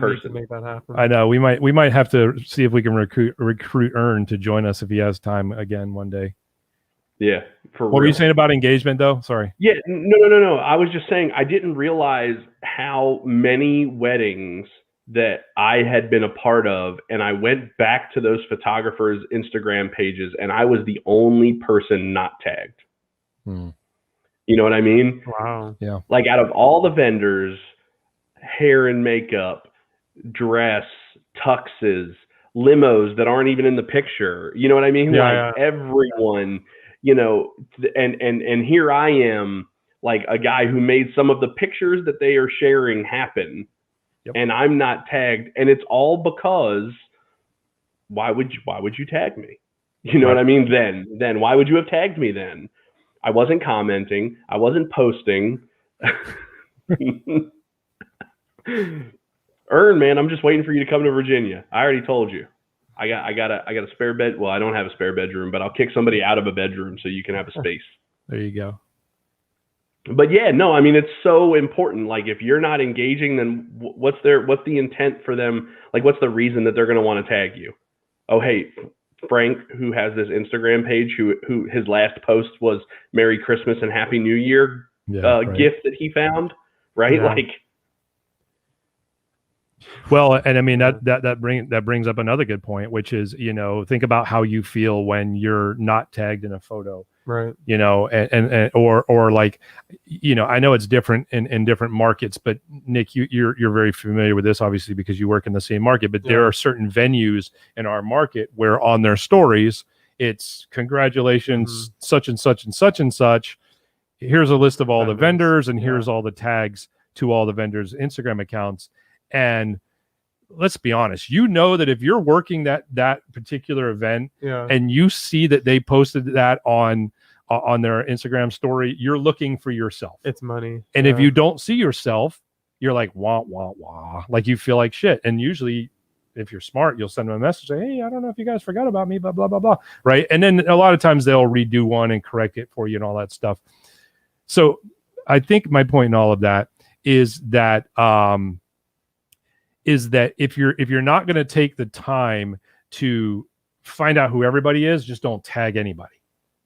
person. Make that happen. I know we might have to see if we can recruit Ern to join us if he has time again one day. Yeah. What were you saying about engagement though? Sorry. Yeah. No. I was just saying I didn't realize how many weddings that I had been a part of, and I went back to those photographers' Instagram pages, and I was the only person not tagged. You know what I mean? Wow. Yeah. Like, out of all the vendors, hair and makeup, dress, tuxes, limos that aren't even in the picture, you know what I mean? Yeah, everyone, and here I am, like a guy who made some of the pictures that they are sharing happen. Yep. And I'm not tagged, and it's all because why would you tag me? You know what I mean? Then why would you have tagged me then? I wasn't commenting. I wasn't posting. Ern, man, I'm just waiting for you to come to Virginia. I already told you. I got a spare bed. Well, I don't have a spare bedroom, but I'll kick somebody out of a bedroom so you can have a space. There you go. But yeah, no, I mean, it's so important. Like, if you're not engaging, then what's the intent for them? Like, what's the reason that they're going to want to tag you? Oh, hey, Frank, who has this Instagram page, who his last post was Merry Christmas and Happy New Year gift that he found, right? Yeah. Like, Well, and I mean that brings up another good point, which is, think about how you feel when you're not tagged in a photo, Right. and or like, I know it's different in different markets, but Nick, you're very familiar with this, obviously, because you work in the same market. But there are certain venues in our market where on their stories, it's congratulations, such and such and such and such. Here's a list of all the vendors, and here's all the tags to all the vendors' Instagram accounts. And let's be honest, that if you're working that particular event and you see that they posted that on their Instagram story, you're looking for yourself. It's money. And if you don't see yourself, you're like, wah, wah, wah. Like you feel like shit. And usually, if you're smart, you'll send them a message, say, hey, I don't know if you guys forgot about me, blah, blah, blah, blah. Right. And then a lot of times they'll redo one and correct it for you and all that stuff. So I think my point in all of that is that if you're not going to take the time to find out who everybody is, just don't tag anybody.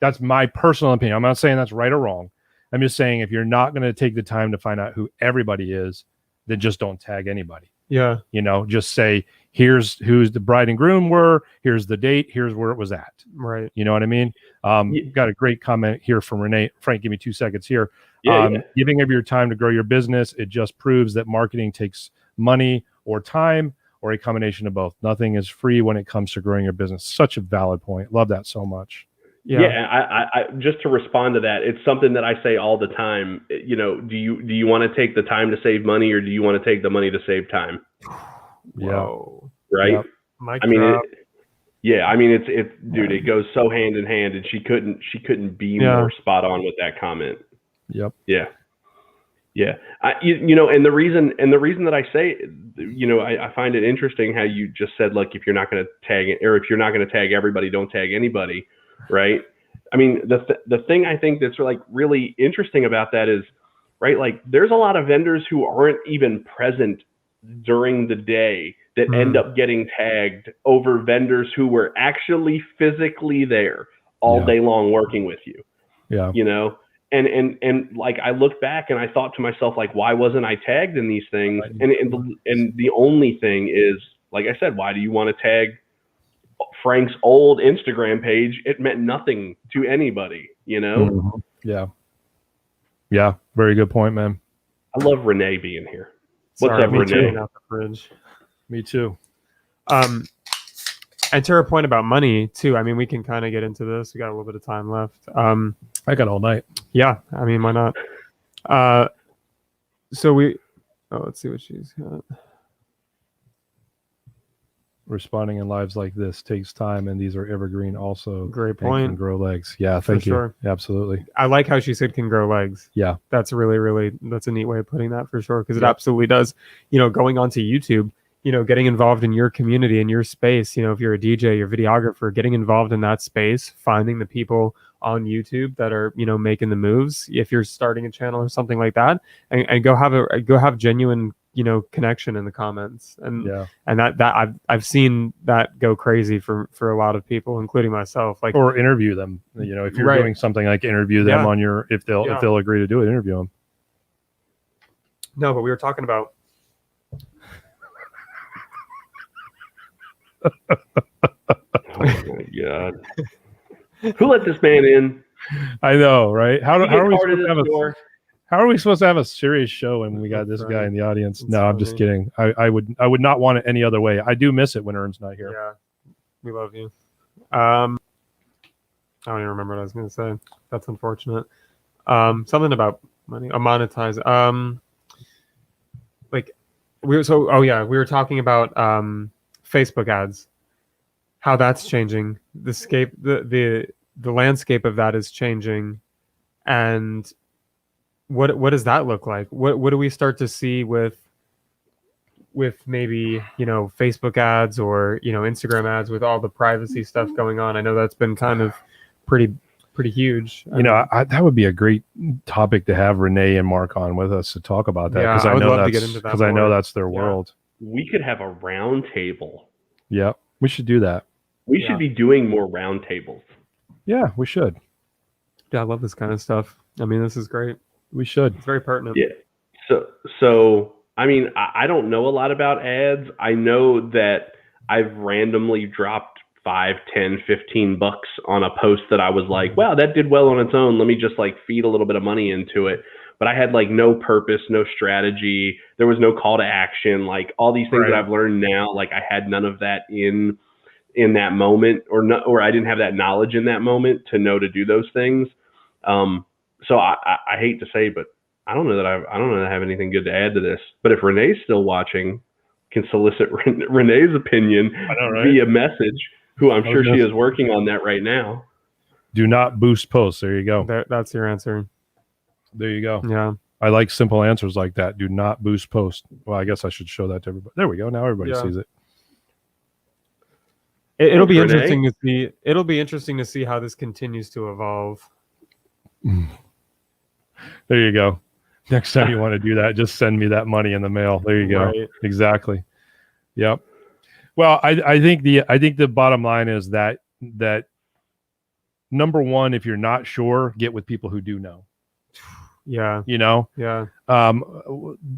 That's my personal opinion. I'm not saying that's right or wrong. I'm just saying if you're not going to take the time to find out who everybody is, then just don't tag anybody. Yeah. Just say, here's who's the bride and groom were, here's the date, here's where it was at. Right. You know what I mean? Got a great comment here from Renee. Frank, give me 2 seconds here. Giving of your time to grow your business, it just proves that marketing takes money or time or a combination of both. Nothing is free when it comes to growing your business. Such a valid point. Love that so much. I just to respond to that, it's something that I say all the time. Do you want to take the time to save money, or do you want to take the money to save time? Whoa. Right. Yep. It's dude, it goes so hand in hand, and she couldn't be more spot on with that comment. Yep. Yeah. And the reason that I say, I find it interesting how you just said, like, if you're not going to tag it, or if you're not going to tag everybody, don't tag anybody. Right. I mean, the thing I think that's like really interesting about that is, right, like there's a lot of vendors who aren't even present during the day that end up getting tagged over vendors who were actually physically there all day long working with you. Yeah. And like I look back and I thought to myself, like, why wasn't I tagged in these things? And the only thing is, like I said, why do you want to tag Frank's old Instagram page? It meant nothing to anybody, Yeah. Very good point, man. I love Renee being here. Sorry, What's up, Renee? Out the fridge. Me too. And to her point about money too, I mean, we can kind of get into this. We got a little bit of time left. I got all night. Yeah, I mean, why not? Let's see what she's got. Responding in lives like this takes time, and these are evergreen also. Great point. Can grow legs. Yeah, thank you. Sure. Absolutely. I like how she said can grow legs. Yeah. That's really, that's a neat way of putting that for sure, because it absolutely does. Going onto YouTube, getting involved in your community, in your space, if you're a DJ, your videographer, getting involved in that space, finding the people on YouTube that are, making the moves, if you're starting a channel or something like that, and go have genuine connection in the comments, and that I've seen that go crazy for a lot of people, including myself. Like, or interview them. If you're doing something like interview them on your, if they'll agree to do it, interview them. No, but we were talking about. Oh my God! Who let this man in? I know, right? How are we supposed to have a? How are we supposed to have a serious show when we got this guy in the audience? No, I'm just kidding. I would not want it any other way. I do miss it when Ern's not here. Yeah, we love you. I don't even remember what I was going to say. That's unfortunate. Something about money. Monetize. We were talking about Facebook ads. How that's changing. The landscape of that is changing, and what does that look like? What do we start to see with maybe Facebook ads or Instagram ads with all the privacy stuff going on? I know that's been kind of pretty huge. That would be a great topic to have Renee and Mark on with us to talk about that, because I would love to get into that because I know that's their world. We could have a round table. Yeah, we should do that. We should be doing more round tables. Yeah, we should. Yeah, I love this kind of stuff. I mean, this is great. We should. It's very pertinent. Yeah. So I mean, I don't know a lot about ads. I know that I've randomly dropped 5, 10, 15 bucks on a post that I was like, wow, that did well on its own. Let me just like feed a little bit of money into it. But I had like no purpose, no strategy. There was no call to action. Like all these things that I've learned now, like I had none of that in that moment, or I didn't have that knowledge in that moment to know to do those things. So I hate to say, but I don't know that I have anything good to add to this. But if Renee's still watching, can solicit Renee's opinion via message, who I'm sure she is working on that right now. Do not boost posts. There you go. That's your answer. There you go. Yeah. I like simple answers like that. Do not boost post. Well, I guess I should show that to everybody. There we go. Now everybody sees it. It'll be interesting to see. It'll be interesting to see how this continues to evolve. There you go. Next time you want to do that, just send me that money in the mail. There you go. Right. Exactly. Yep. Well, I think the bottom line is that number one, if you're not sure, get with people who do know. Yeah. You know? Yeah.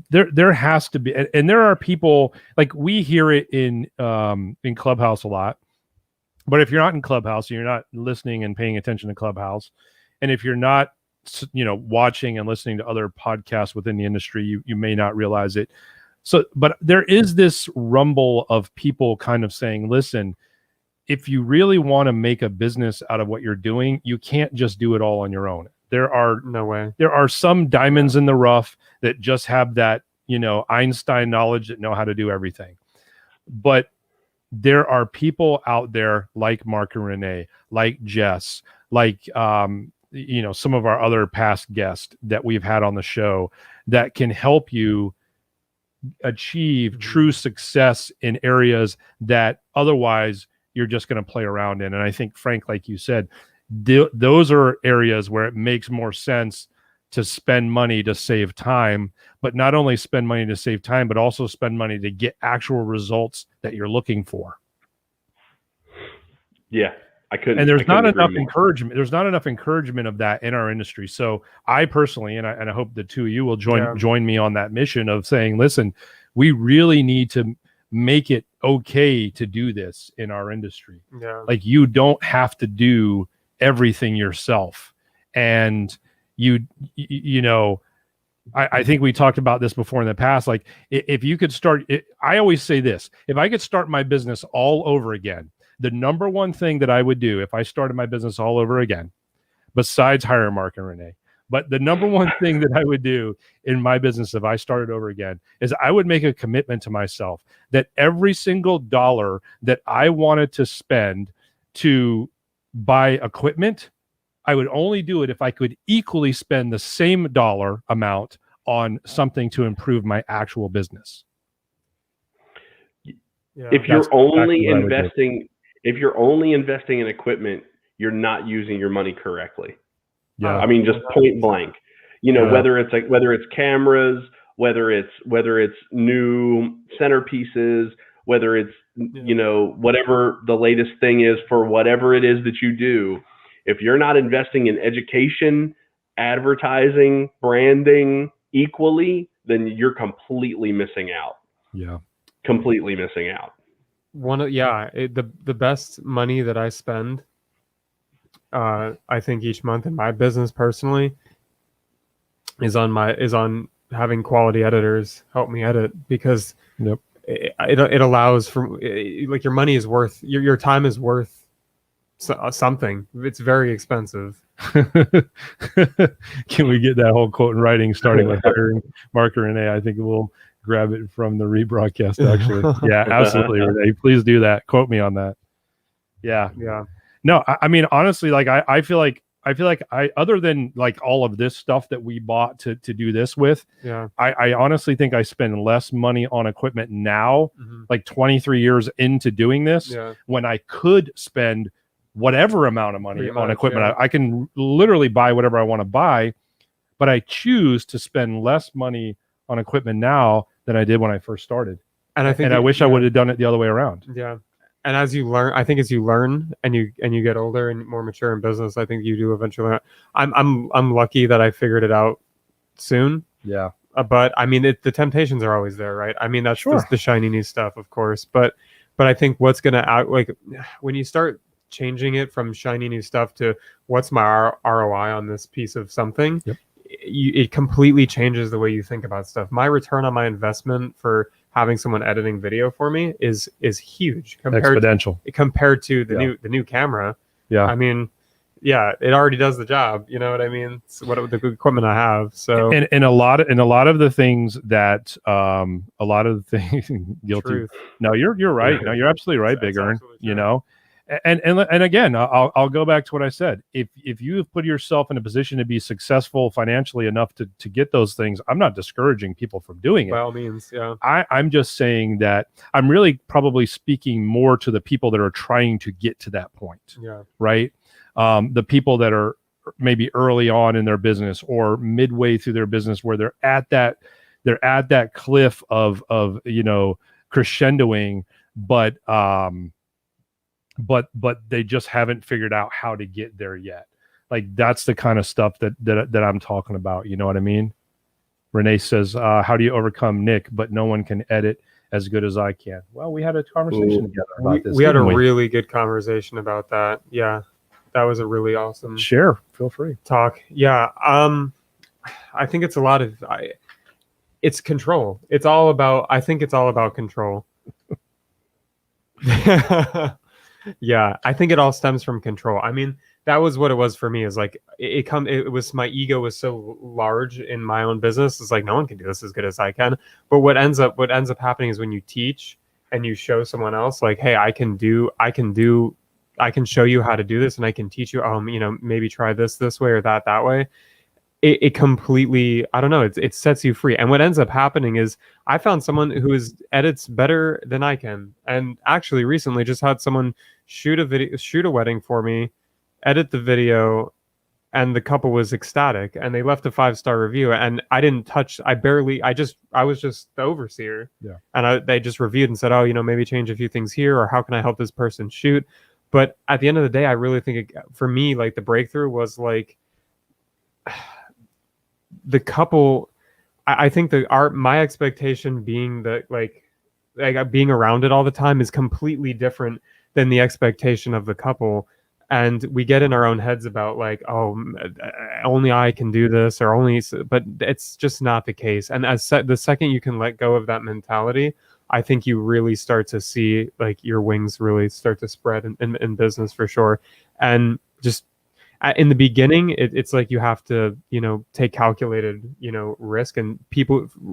There has to be, and there are people, like we hear it in Clubhouse a lot. But if you're not in Clubhouse, you're not listening and paying attention to Clubhouse, and if you're not, watching and listening to other podcasts within the industry, you may not realize it. So, but there is this rumble of people kind of saying, listen, if you really want to make a business out of what you're doing, you can't just do it all on your own. There are some diamonds in the rough that just have that, Einstein knowledge that know how to do everything. But there are people out there like Mark and Renee, like Jess, like, some of our other past guests that we've had on the show that can help you achieve true success in areas that otherwise you're just going to play around in. And I think, Frank, like you said, those are areas where it makes more sense to spend money to save time, but not only spend money to save time, but also spend money to get actual results that you're looking for. Yeah. And there's not enough encouragement. There's not enough encouragement of that in our industry. So I personally, and I hope the two of you will join me on that mission of saying, listen, we really need to make it okay to do this in our industry. Yeah. Like you don't have to do everything yourself. And I think we talked about this before in the past. Like if you could start, I always say this, if I could start my business all over again, the number one thing that I would do if I started my business all over again, besides hire Mark and Renee, but the number one thing that I would do in my business if I started over again is I would make a commitment to myself that every single dollar that I wanted to spend to buy equipment, I would only do it if I could equally spend the same dollar amount on something to improve my actual business. Yeah. If you're only investing in equipment, you're not using your money correctly. Yeah. I mean, just point blank, whether it's cameras, whether it's new centerpieces, whether it's, whatever the latest thing is for whatever it is that you do, if you're not investing in education, advertising, branding equally, then you're completely missing out. Yeah. Completely missing out. The best money that I spend, I think each month in my business personally is on having quality editors help me edit, because it allows for like your money is worth your time is worth something. It's very expensive. Can we get that whole quote in writing, starting with hiring Mark and Renee? I think we'll grab it from the rebroadcast, actually. Yeah, absolutely, Renee. Please do that. Quote me on that. Yeah. No, I mean, honestly, like I feel like other than like all of this stuff that we bought to do this with, I honestly think I spend less money on equipment now, like 23 years into doing this, when I could spend whatever amount of money on equipment. I can literally buy whatever I want to buy, but I choose to spend less money on equipment now than I did when I first started. And I wish I would have done it the other way around. Yeah. And as you learn and you get older and more mature in business, I think you do eventually. I'm lucky that I figured it out soon. Yeah. but I mean, the temptations are always there, right? I mean, that's Sure. the shiny new stuff, of course, but I think what's gonna out like when you start changing it from shiny new stuff to what's my ROI on this piece of something, Yep. it completely changes the way you think about stuff. My return on my investment for having someone editing video for me is huge Exponential. compared to the Yeah. new camera. Yeah. I mean, yeah, it already does the job. You know what I mean? It's what the equipment I have. So And a lot of the things that guilty. truth. No, you're right. No, you're absolutely right, That's Big Earn. absolutely You true. know, and again, I'll go back to what I said. If you have put yourself in a position to be successful financially enough to get those things, I'm not discouraging people from doing it. By all means, yeah. I'm just saying that I'm really probably speaking more to the people that are trying to get to that point, Yeah. right? The people that are maybe early on in their business or midway through their business where they're at that cliff of crescendoing, but they just haven't figured out how to get there yet. Like that's the kind of stuff that I'm talking about. You know what I mean? Renee says, how do you overcome Nick, but no one can edit as good as I can? Well, we had a conversation together about this. We had a didn't we? really good conversation about that. Yeah. That was a really awesome Share. Feel free. talk. Yeah. I think it's a lot of it's control. I think it's all about control. Yeah, I think it all stems from control. I mean, that was what it was for me. Is like it was my ego was so large in my own business. It's like no one can do this as good as I can. But what ends up happening is when you teach and you show someone else, like, hey, I can show you how to do this, and I can teach you. Maybe try this way or that way. It completely, I don't know, it sets you free. And what ends up happening is I found someone who edits better than I can. And actually recently just had someone shoot a wedding for me, edit the video, and the couple was ecstatic and they left a 5-star review. And I was just the overseer. Yeah. And they just reviewed and said, oh, maybe change a few things here, or how can I help this person shoot? But at the end of the day, I really think for me, like the breakthrough was like, the couple, I think my expectation being that like being around it all the time is completely different than the expectation of the couple. And we get in our own heads about like, oh, only I can do this, but it's just not the case. And the second you can let go of that mentality, I think you really start to see like your wings really start to spread in business for sure. And just in the beginning, it's like you have to, take calculated, risk, and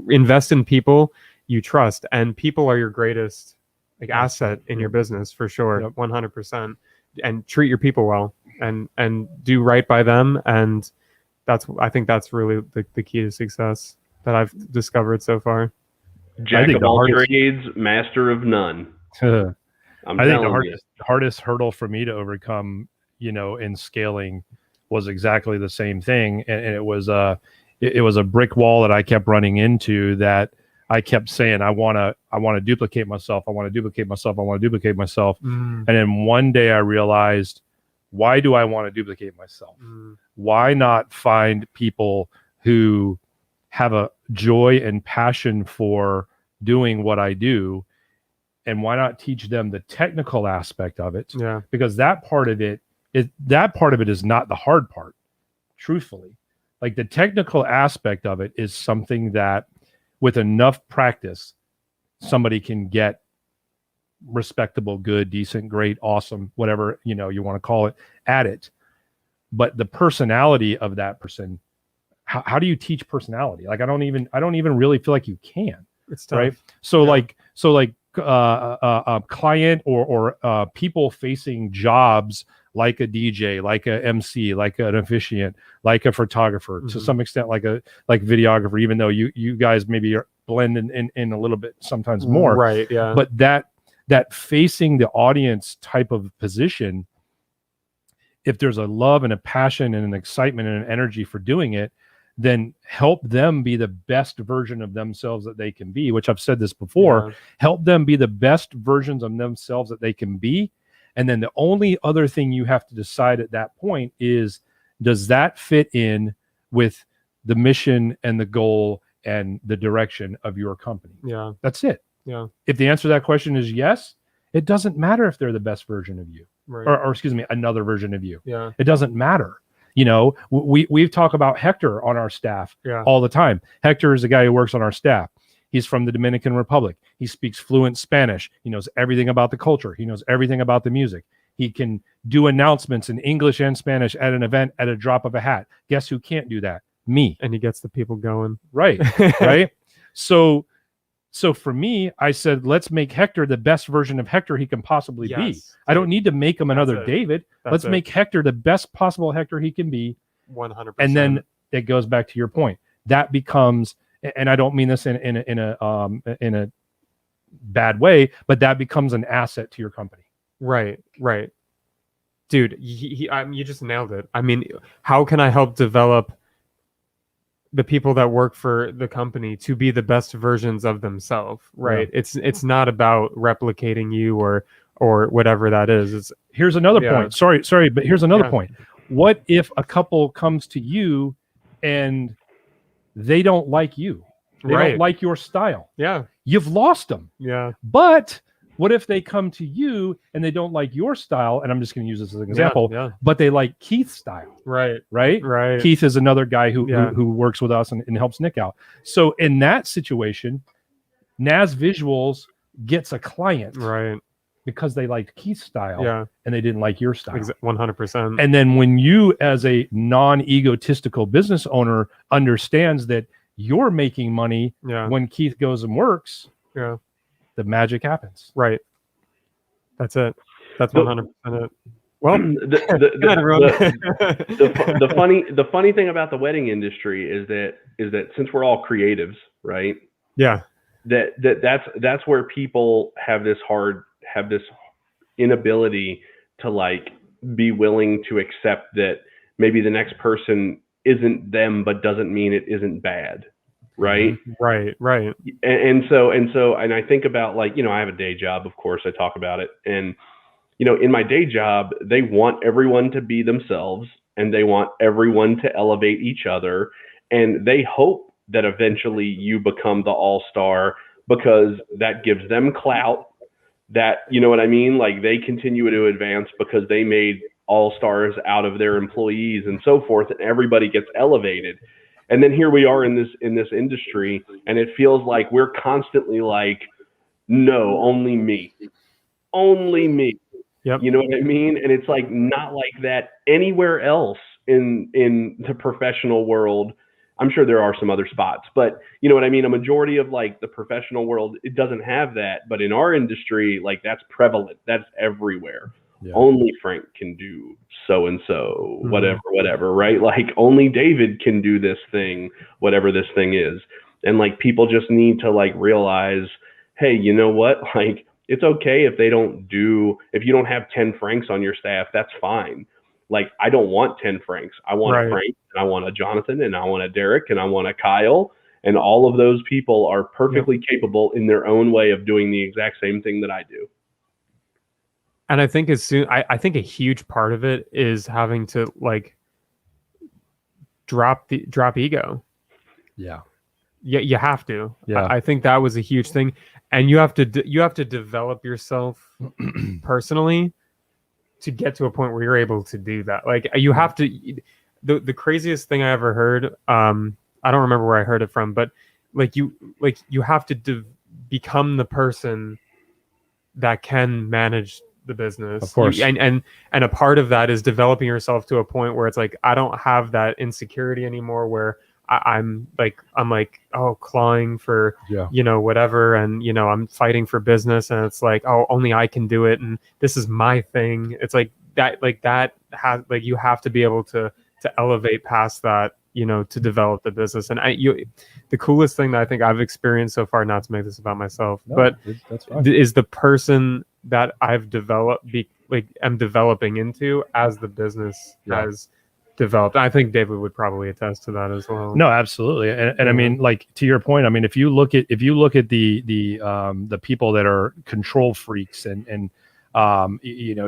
invest in people you trust, and people are your greatest like asset in your business for sure. Yep. 100%. And treat your people well and do right by them. And I think that's really the key to success that I've discovered so far. Jack of all trades, master of none. I think the hardest hurdle for me to overcome, in scaling was exactly the same thing. And it was a brick wall that I kept running into, that I kept saying, I want to duplicate myself. I want to duplicate myself. I want to duplicate myself. And then one day I realized, why do I want to duplicate myself? Why not find people who have a joy and passion for doing what I do? And why not teach them the technical aspect of it? Yeah. Because that part of it is not the hard part, truthfully. Like the technical aspect of it is something that with enough practice, somebody can get respectable, good, decent, great, awesome, whatever, you want to call it, at it. But the personality of that person, how do you teach personality? Like, I don't even really feel like you can. It's tough. Right. So like a client or people facing jobs like a DJ, like a MC, like an officiant, like a photographer, to some extent, like videographer, even though you guys maybe are blending in a little bit sometimes more. Right. Yeah. But that facing the audience type of position, if there's a love and a passion and an excitement and an energy for doing it, then help them be the best version of themselves that they can be, which I've said this before. Yeah. Help them be the best versions of themselves that they can be. And then the only other thing you have to decide at that point is, does that fit in with the mission and the goal and the direction of your company. Yeah. That's it. Yeah. If the answer to that question is yes, it doesn't matter if they're the best version of you, Right. or excuse me, another version of you. Yeah. It doesn't matter. You know, we've talked about Hector on our staff Yeah. all the time. Hector is the guy who works on our staff. He's from the Dominican Republic. He speaks fluent Spanish. He knows everything about the culture. He knows everything about the music. He can do announcements in English and Spanish at an event at a drop of a hat. Guess who can't do that? Me. And he gets the people going. Right. Right. So for me, I said, let's make Hector the best version of Hector he can possibly be. Yes. I don't need to make him another it. David. That's Let's it. make Hector the best possible Hector he can be. 100%. And then it goes back to your point. That becomes, and I don't mean this in a bad way, but that becomes an asset to your company. Right. Right. Dude, you just nailed it. I mean, how can I help develop the people that work for the company to be the best versions of themselves? Right. Yeah. It's not about replicating you or whatever that is. Here's another Yeah. point. Sorry, but here's another Yeah. point. What if a couple comes to you and they don't like you? They Right. don't like your style. Yeah. You've lost them. Yeah. But what if they come to you and they don't like your style? And I'm just going to use this as an example, Yeah. but they like Keith's style, Right. right? Right. Keith is another guy who Yeah. who works with us and helps Nick out. So in that situation, Naz Visuals gets a client Right. because they liked Keith's style Yeah. and they didn't like your style. 100%. And then when you, as a non-egotistical business owner, understands that you're making money Yeah. when Keith goes and works, Yeah. the magic happens. Right. That's it. That's So- 100% it. Well, the, good night, everyone. the funny thing about the wedding industry is that since we're all creatives, right? Yeah. That's where people have this inability to like be willing to accept that maybe the next person isn't them, but doesn't mean it isn't bad, right? Right. Right. And so I think about, like, you know, I have a day job, of course, I talk about it, and you know, in my day job, they want everyone to be themselves and they want everyone to elevate each other, and they hope that eventually you become the all-star because that gives them clout, that, you know what I mean, like they continue to advance because they made all-stars out of their employees and so forth, and everybody gets elevated. And then here we are in this industry, and it feels like we're constantly like, no, only me. Yep. You know what I mean? And it's like not like that anywhere else in the professional world. I'm sure there are some other spots, but you know what I mean? A majority of like the professional world, it doesn't have that. But in our industry, like that's prevalent. That's everywhere. Yeah. Only Frank can do so and so, whatever, right? Like only David can do this thing, whatever this thing is. And like people just need to like realize, hey, you know what? Like it's okay if you don't have 10 Franks on your staff, that's fine. Like I don't want 10 Franks. I want a Frank, and I want a Jonathan, and I want a Derek, and I want a Kyle. And all of those people are perfectly capable in their own way of doing the exact same thing that I do. And I think I think a huge part of it is having to like drop ego. Yeah. Yeah, you have to. Yeah. I think that was a huge thing, and you have to develop yourself personally to get to a point where you're able to do that. Like you have to. The craziest thing I ever heard. I don't remember where I heard it from, but you have to become the person that can manage the business, of course. And a part of that is developing yourself to a point where it's like I don't have that insecurity anymore, where I'm like clawing for whatever, and I'm fighting for business, and it's like, oh, only I can do it, and this is my thing. It's like that has you have to be able to elevate past that, to develop the business. And the coolest thing that I think I've experienced so far, not to make this about myself, but that's fine, is the person that I've am developing into as the business has developed. I think David would probably attest to that as well. No, absolutely. And I mean, like, to your point, I mean, if you look at the people that are control freaks and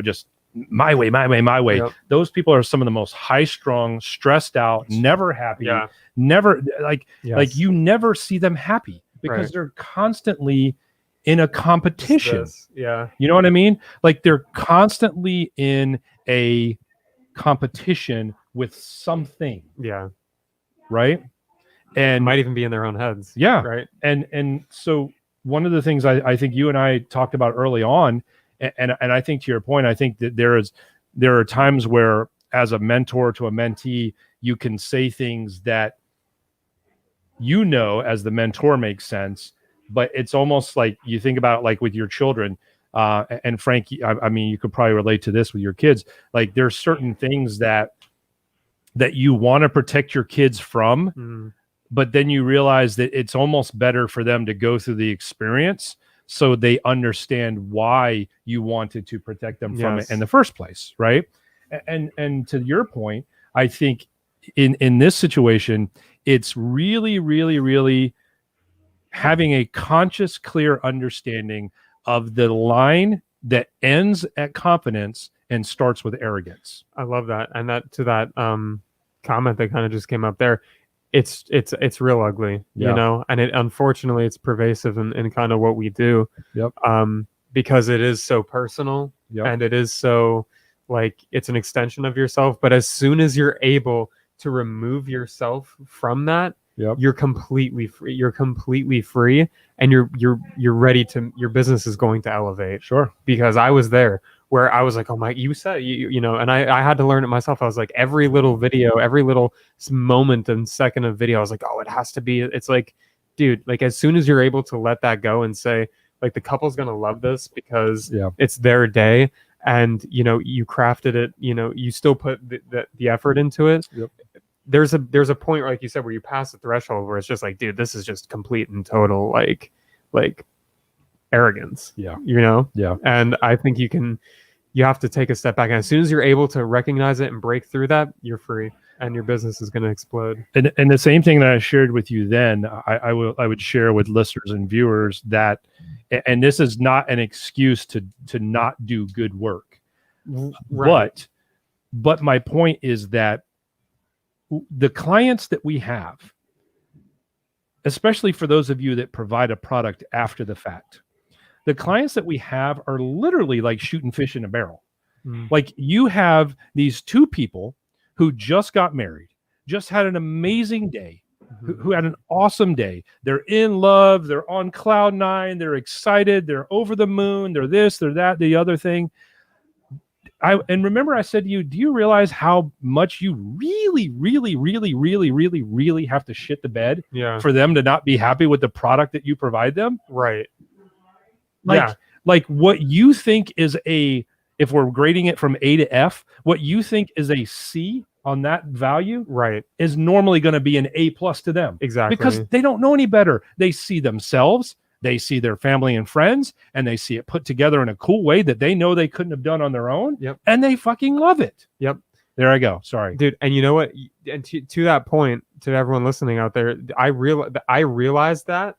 just my way, Yep. those people are some of the most high strung, stressed out, never happy, never like Yes. you never see them happy because Right. they're constantly in a competition. Yeah. You know what I mean? Like they're constantly in a competition with something, Yeah. right? And Might even be in their own heads. yeah, Right. and so one of the things I think you and I talked about early on, and I think to your point, I think that there are times where as a mentor to a mentee, you can say things that as the mentor makes sense, but it's almost like you think about it like with your children. And Frank, I mean, you could probably relate to this with your kids. Like there's certain things that you want to protect your kids from, Mm. but then you realize that it's almost better for them to go through the experience so they understand why you wanted to protect them from it in the first place, right? And to your point, I think in this situation, it's really, really, really having a conscious, clear understanding of the line that ends at confidence and starts with arrogance. I love that. And that to that comment that kind of just came up there, it's real ugly, you know, and it unfortunately it's pervasive in kind of what we do. Yep. Because it is so personal and it is so like it's an extension of yourself. But as soon as you're able to remove yourself from that, you're completely free. You're completely free, and you're ready to. Your business is going to elevate. Sure. Because I was there where I was like, oh my, you said you know, and I had to learn it myself. I was like, every little video, every little moment and second of video, I was like, oh, it has to be. It's like, dude, like as soon as you're able to let that go and say, like the couple's gonna love this because it's their day, and you know you crafted it. You know, you still put the effort into it. There's a point, like you said, where you pass the threshold where it's just like, dude, this is just complete and total like arrogance. Yeah. You know? Yeah. And I think you have to take a step back. And as soon as you're able to recognize it and break through that, you're free and your business is going to explode. And the same thing that I shared with you then, I would share with listeners and viewers that, and this is not an excuse to not do good work. Right. But my point is that the clients that we have, especially for those of you that provide a product after the fact, the clients that we have are literally like shooting fish in a barrel. Like you have these two people who just got married, just had an amazing day, who had an awesome day. They're in love. They're on cloud nine. They're excited. They're over the moon. They're this, they're that, the other thing. And remember I said to you, do you realize how much you really, really, really, really, really, really have to shit the bed for them to not be happy with the product that you provide them? Right. Like what you think is if we're grading it from A to F, what you think is a C on that value is normally going to be an A+ to them. Exactly. Because they don't know any better. They see themselves, they see their family and friends, and they see it put together in a cool way that they know they couldn't have done on their own. And they fucking love it. There I go. Sorry. Dude, and you know what? And to that point, to everyone listening out there, I realized that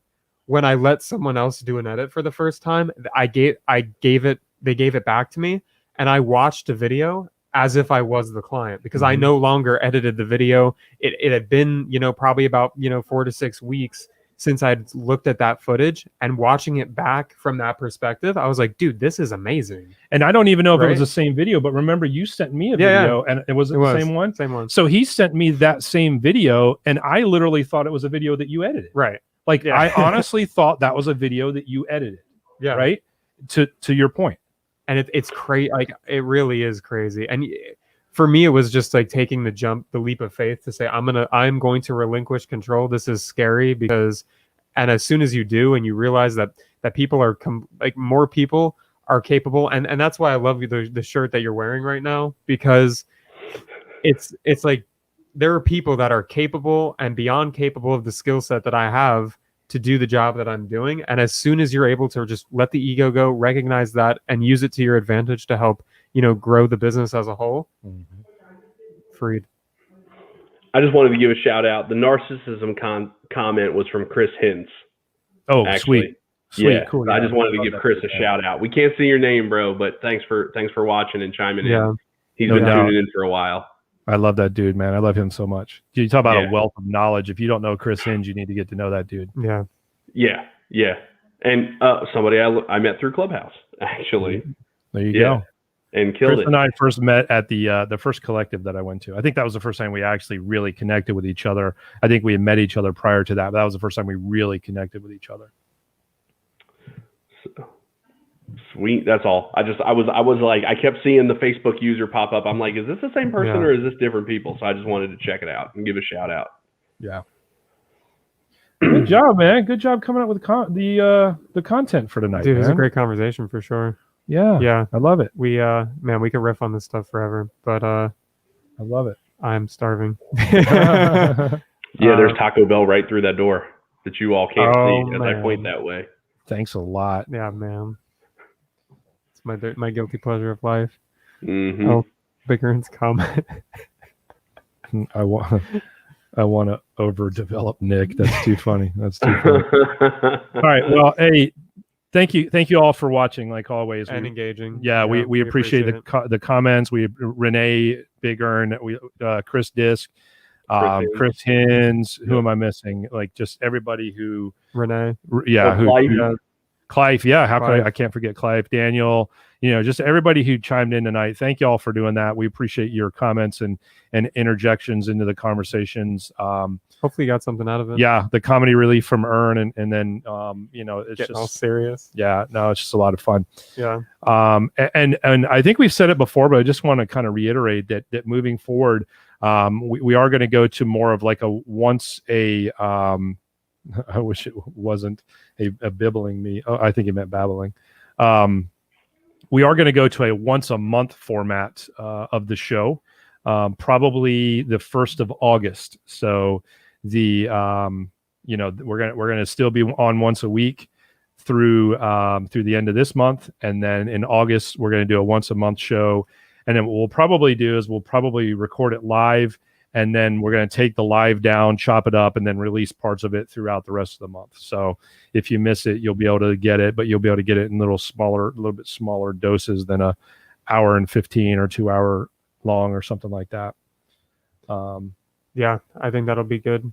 when I let someone else do an edit for the first time, they gave it back to me, and I watched a video as if I was the client because I no longer edited the video. It had been, you know, probably about, 4 to 6 weeks since I'd looked at that footage, and watching it back from that perspective, I was like, dude, this is amazing. And I don't even know if it was the same video, but remember you sent me a video and it was the same one? Same one. So he sent me that same video and I literally thought it was a video that you edited. Right. Like I honestly thought that was a video that you edited. Yeah. Right. To your point. And it's crazy. Like it really is crazy. And for me, it was just like taking the leap of faith to say, I'm going to relinquish control. This is scary and as soon as you do, and you realize that people are more people are capable. And that's why I love the shirt that you're wearing right now, because it's like, there are people that are capable and beyond capable of the skill set that I have to do the job that I'm doing. And as soon as you're able to just let the ego go, recognize that, and use it to your advantage to help, grow the business as a whole, freed. I just wanted to give a shout out. The narcissism comment was from Chris Hintz. Oh, actually. Sweet. Yeah, Cool. I just wanted to give Chris a shout out. We can't see your name, bro, but thanks for watching and chiming in. He's been tuning in for a while. I love that dude, man. I love him so much. You talk about Yeah. a wealth of knowledge. If you don't know Chris Hinge, you need to get to know that dude. Yeah. Yeah, yeah. And somebody I met through Clubhouse, actually. There you Yeah. go. And killed Chris it. and I first met at the first collective that I went to. I think that was the first time we actually really connected with each other. I think we had met each other prior to that, but that was the first time we really connected with each other. So, sweet. That's all. I was like, I kept seeing the Facebook user pop up. I'm like, is this the same person Yeah. or is this different people? So I just wanted to check it out and give a shout out. Yeah. Good job, man. Good job coming up with the content for tonight, Dude, it was a man. great conversation for sure. Yeah. Yeah. I love it. We man, we could riff on this stuff forever, but I love it. I'm starving. Yeah, there's Taco Bell right through that door that you all can't see as I point man. that way. Thanks a lot. Yeah, man. It's my guilty pleasure of life. Mm-hmm. Oh, Bigger's comment. I want to overdevelop Nick. That's too funny. That's too funny. All right. Well, hey, thank you all for watching. Like always, And engaging. Yeah, we appreciate the comments. We Renee Big Earn, Chris Disk, Chris Hins. Who am I missing? Like just everybody who Renee. Yeah, Clive. Yeah, how Clive. could I can't forget Clive, Daniel. Just everybody who chimed in tonight. Thank you all for doing that. We appreciate your comments and interjections into the conversations. Hopefully you got something out of it. Yeah, the comedy relief from Earn, and then it's Getting just all serious. Yeah, no, it's just a lot of fun. Yeah. And I think we've said it before, but I just want to kind of reiterate that moving forward, we are going to go to more of like a once a I wish it wasn't a bibbling me. Oh, I think he meant babbling. We are going to go to a once a month format of the show, probably the 1st of August. So we're gonna still be on once a week through the end of this month, and then in August we're going to do a once a month show. And then what we'll probably do is we'll probably record it live, and then we're going to take the live down, chop it up, and then release parts of it throughout the rest of the month. So if you miss it, you'll be able to get it, but you'll be able to get it in a little bit smaller doses than a hour and 15 or 2 hour long or something like that. Yeah, I think that'll be good.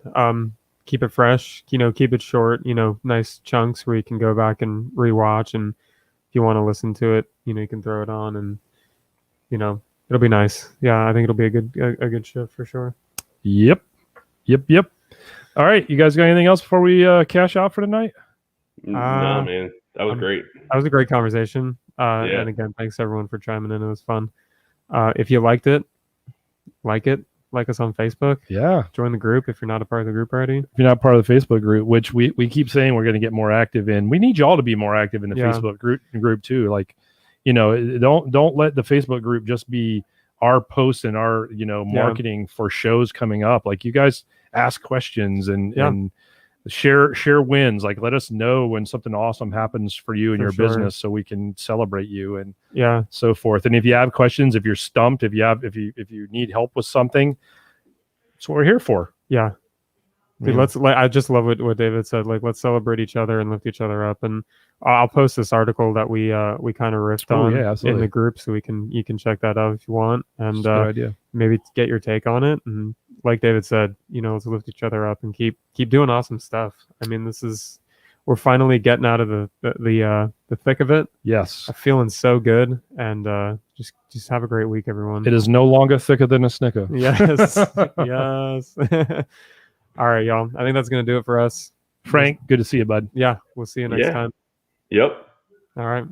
Keep it fresh, keep it short, nice chunks where you can go back and rewatch. And if you want to listen to it, you can throw it on and, it'll be nice. Yeah, I think it'll be a good show for sure. Yep. All right, you guys got anything else before we cash out for tonight? No, man, that was great. That was a great conversation. And again, thanks everyone for chiming in. It was fun. If you liked it, like us on Facebook. Yeah, join the group if you're not a part of the group already. If you're not part of the Facebook group, which we keep saying we're going to get more active in. We need y'all to be more active in the Facebook group too. Like, don't let the Facebook group just be our posts and our marketing for shows coming up. Like, you guys ask questions and share wins. Like, let us know when something awesome happens for you and your business, so we can celebrate you and so forth. And if you have questions, if you're stumped, if you need help with something, that's what we're here for. Yeah. Dude, I just love what David said. Like, let's celebrate each other and lift each other up. And I'll post this article that we kind of riffed on in the group, so you can check that out if you want, and good idea. Maybe get your take on it. And like David said, let's lift each other up and keep doing awesome stuff. I mean, we're finally getting out of the thick of it. Yes, I'm feeling so good, and just have a great week, everyone. It is no longer thicker than a Snicker. Yes, yes. All right, y'all. I think that's going to do it for us. Frank, good to see you, bud. Yeah, we'll see you next time. Yep. All right.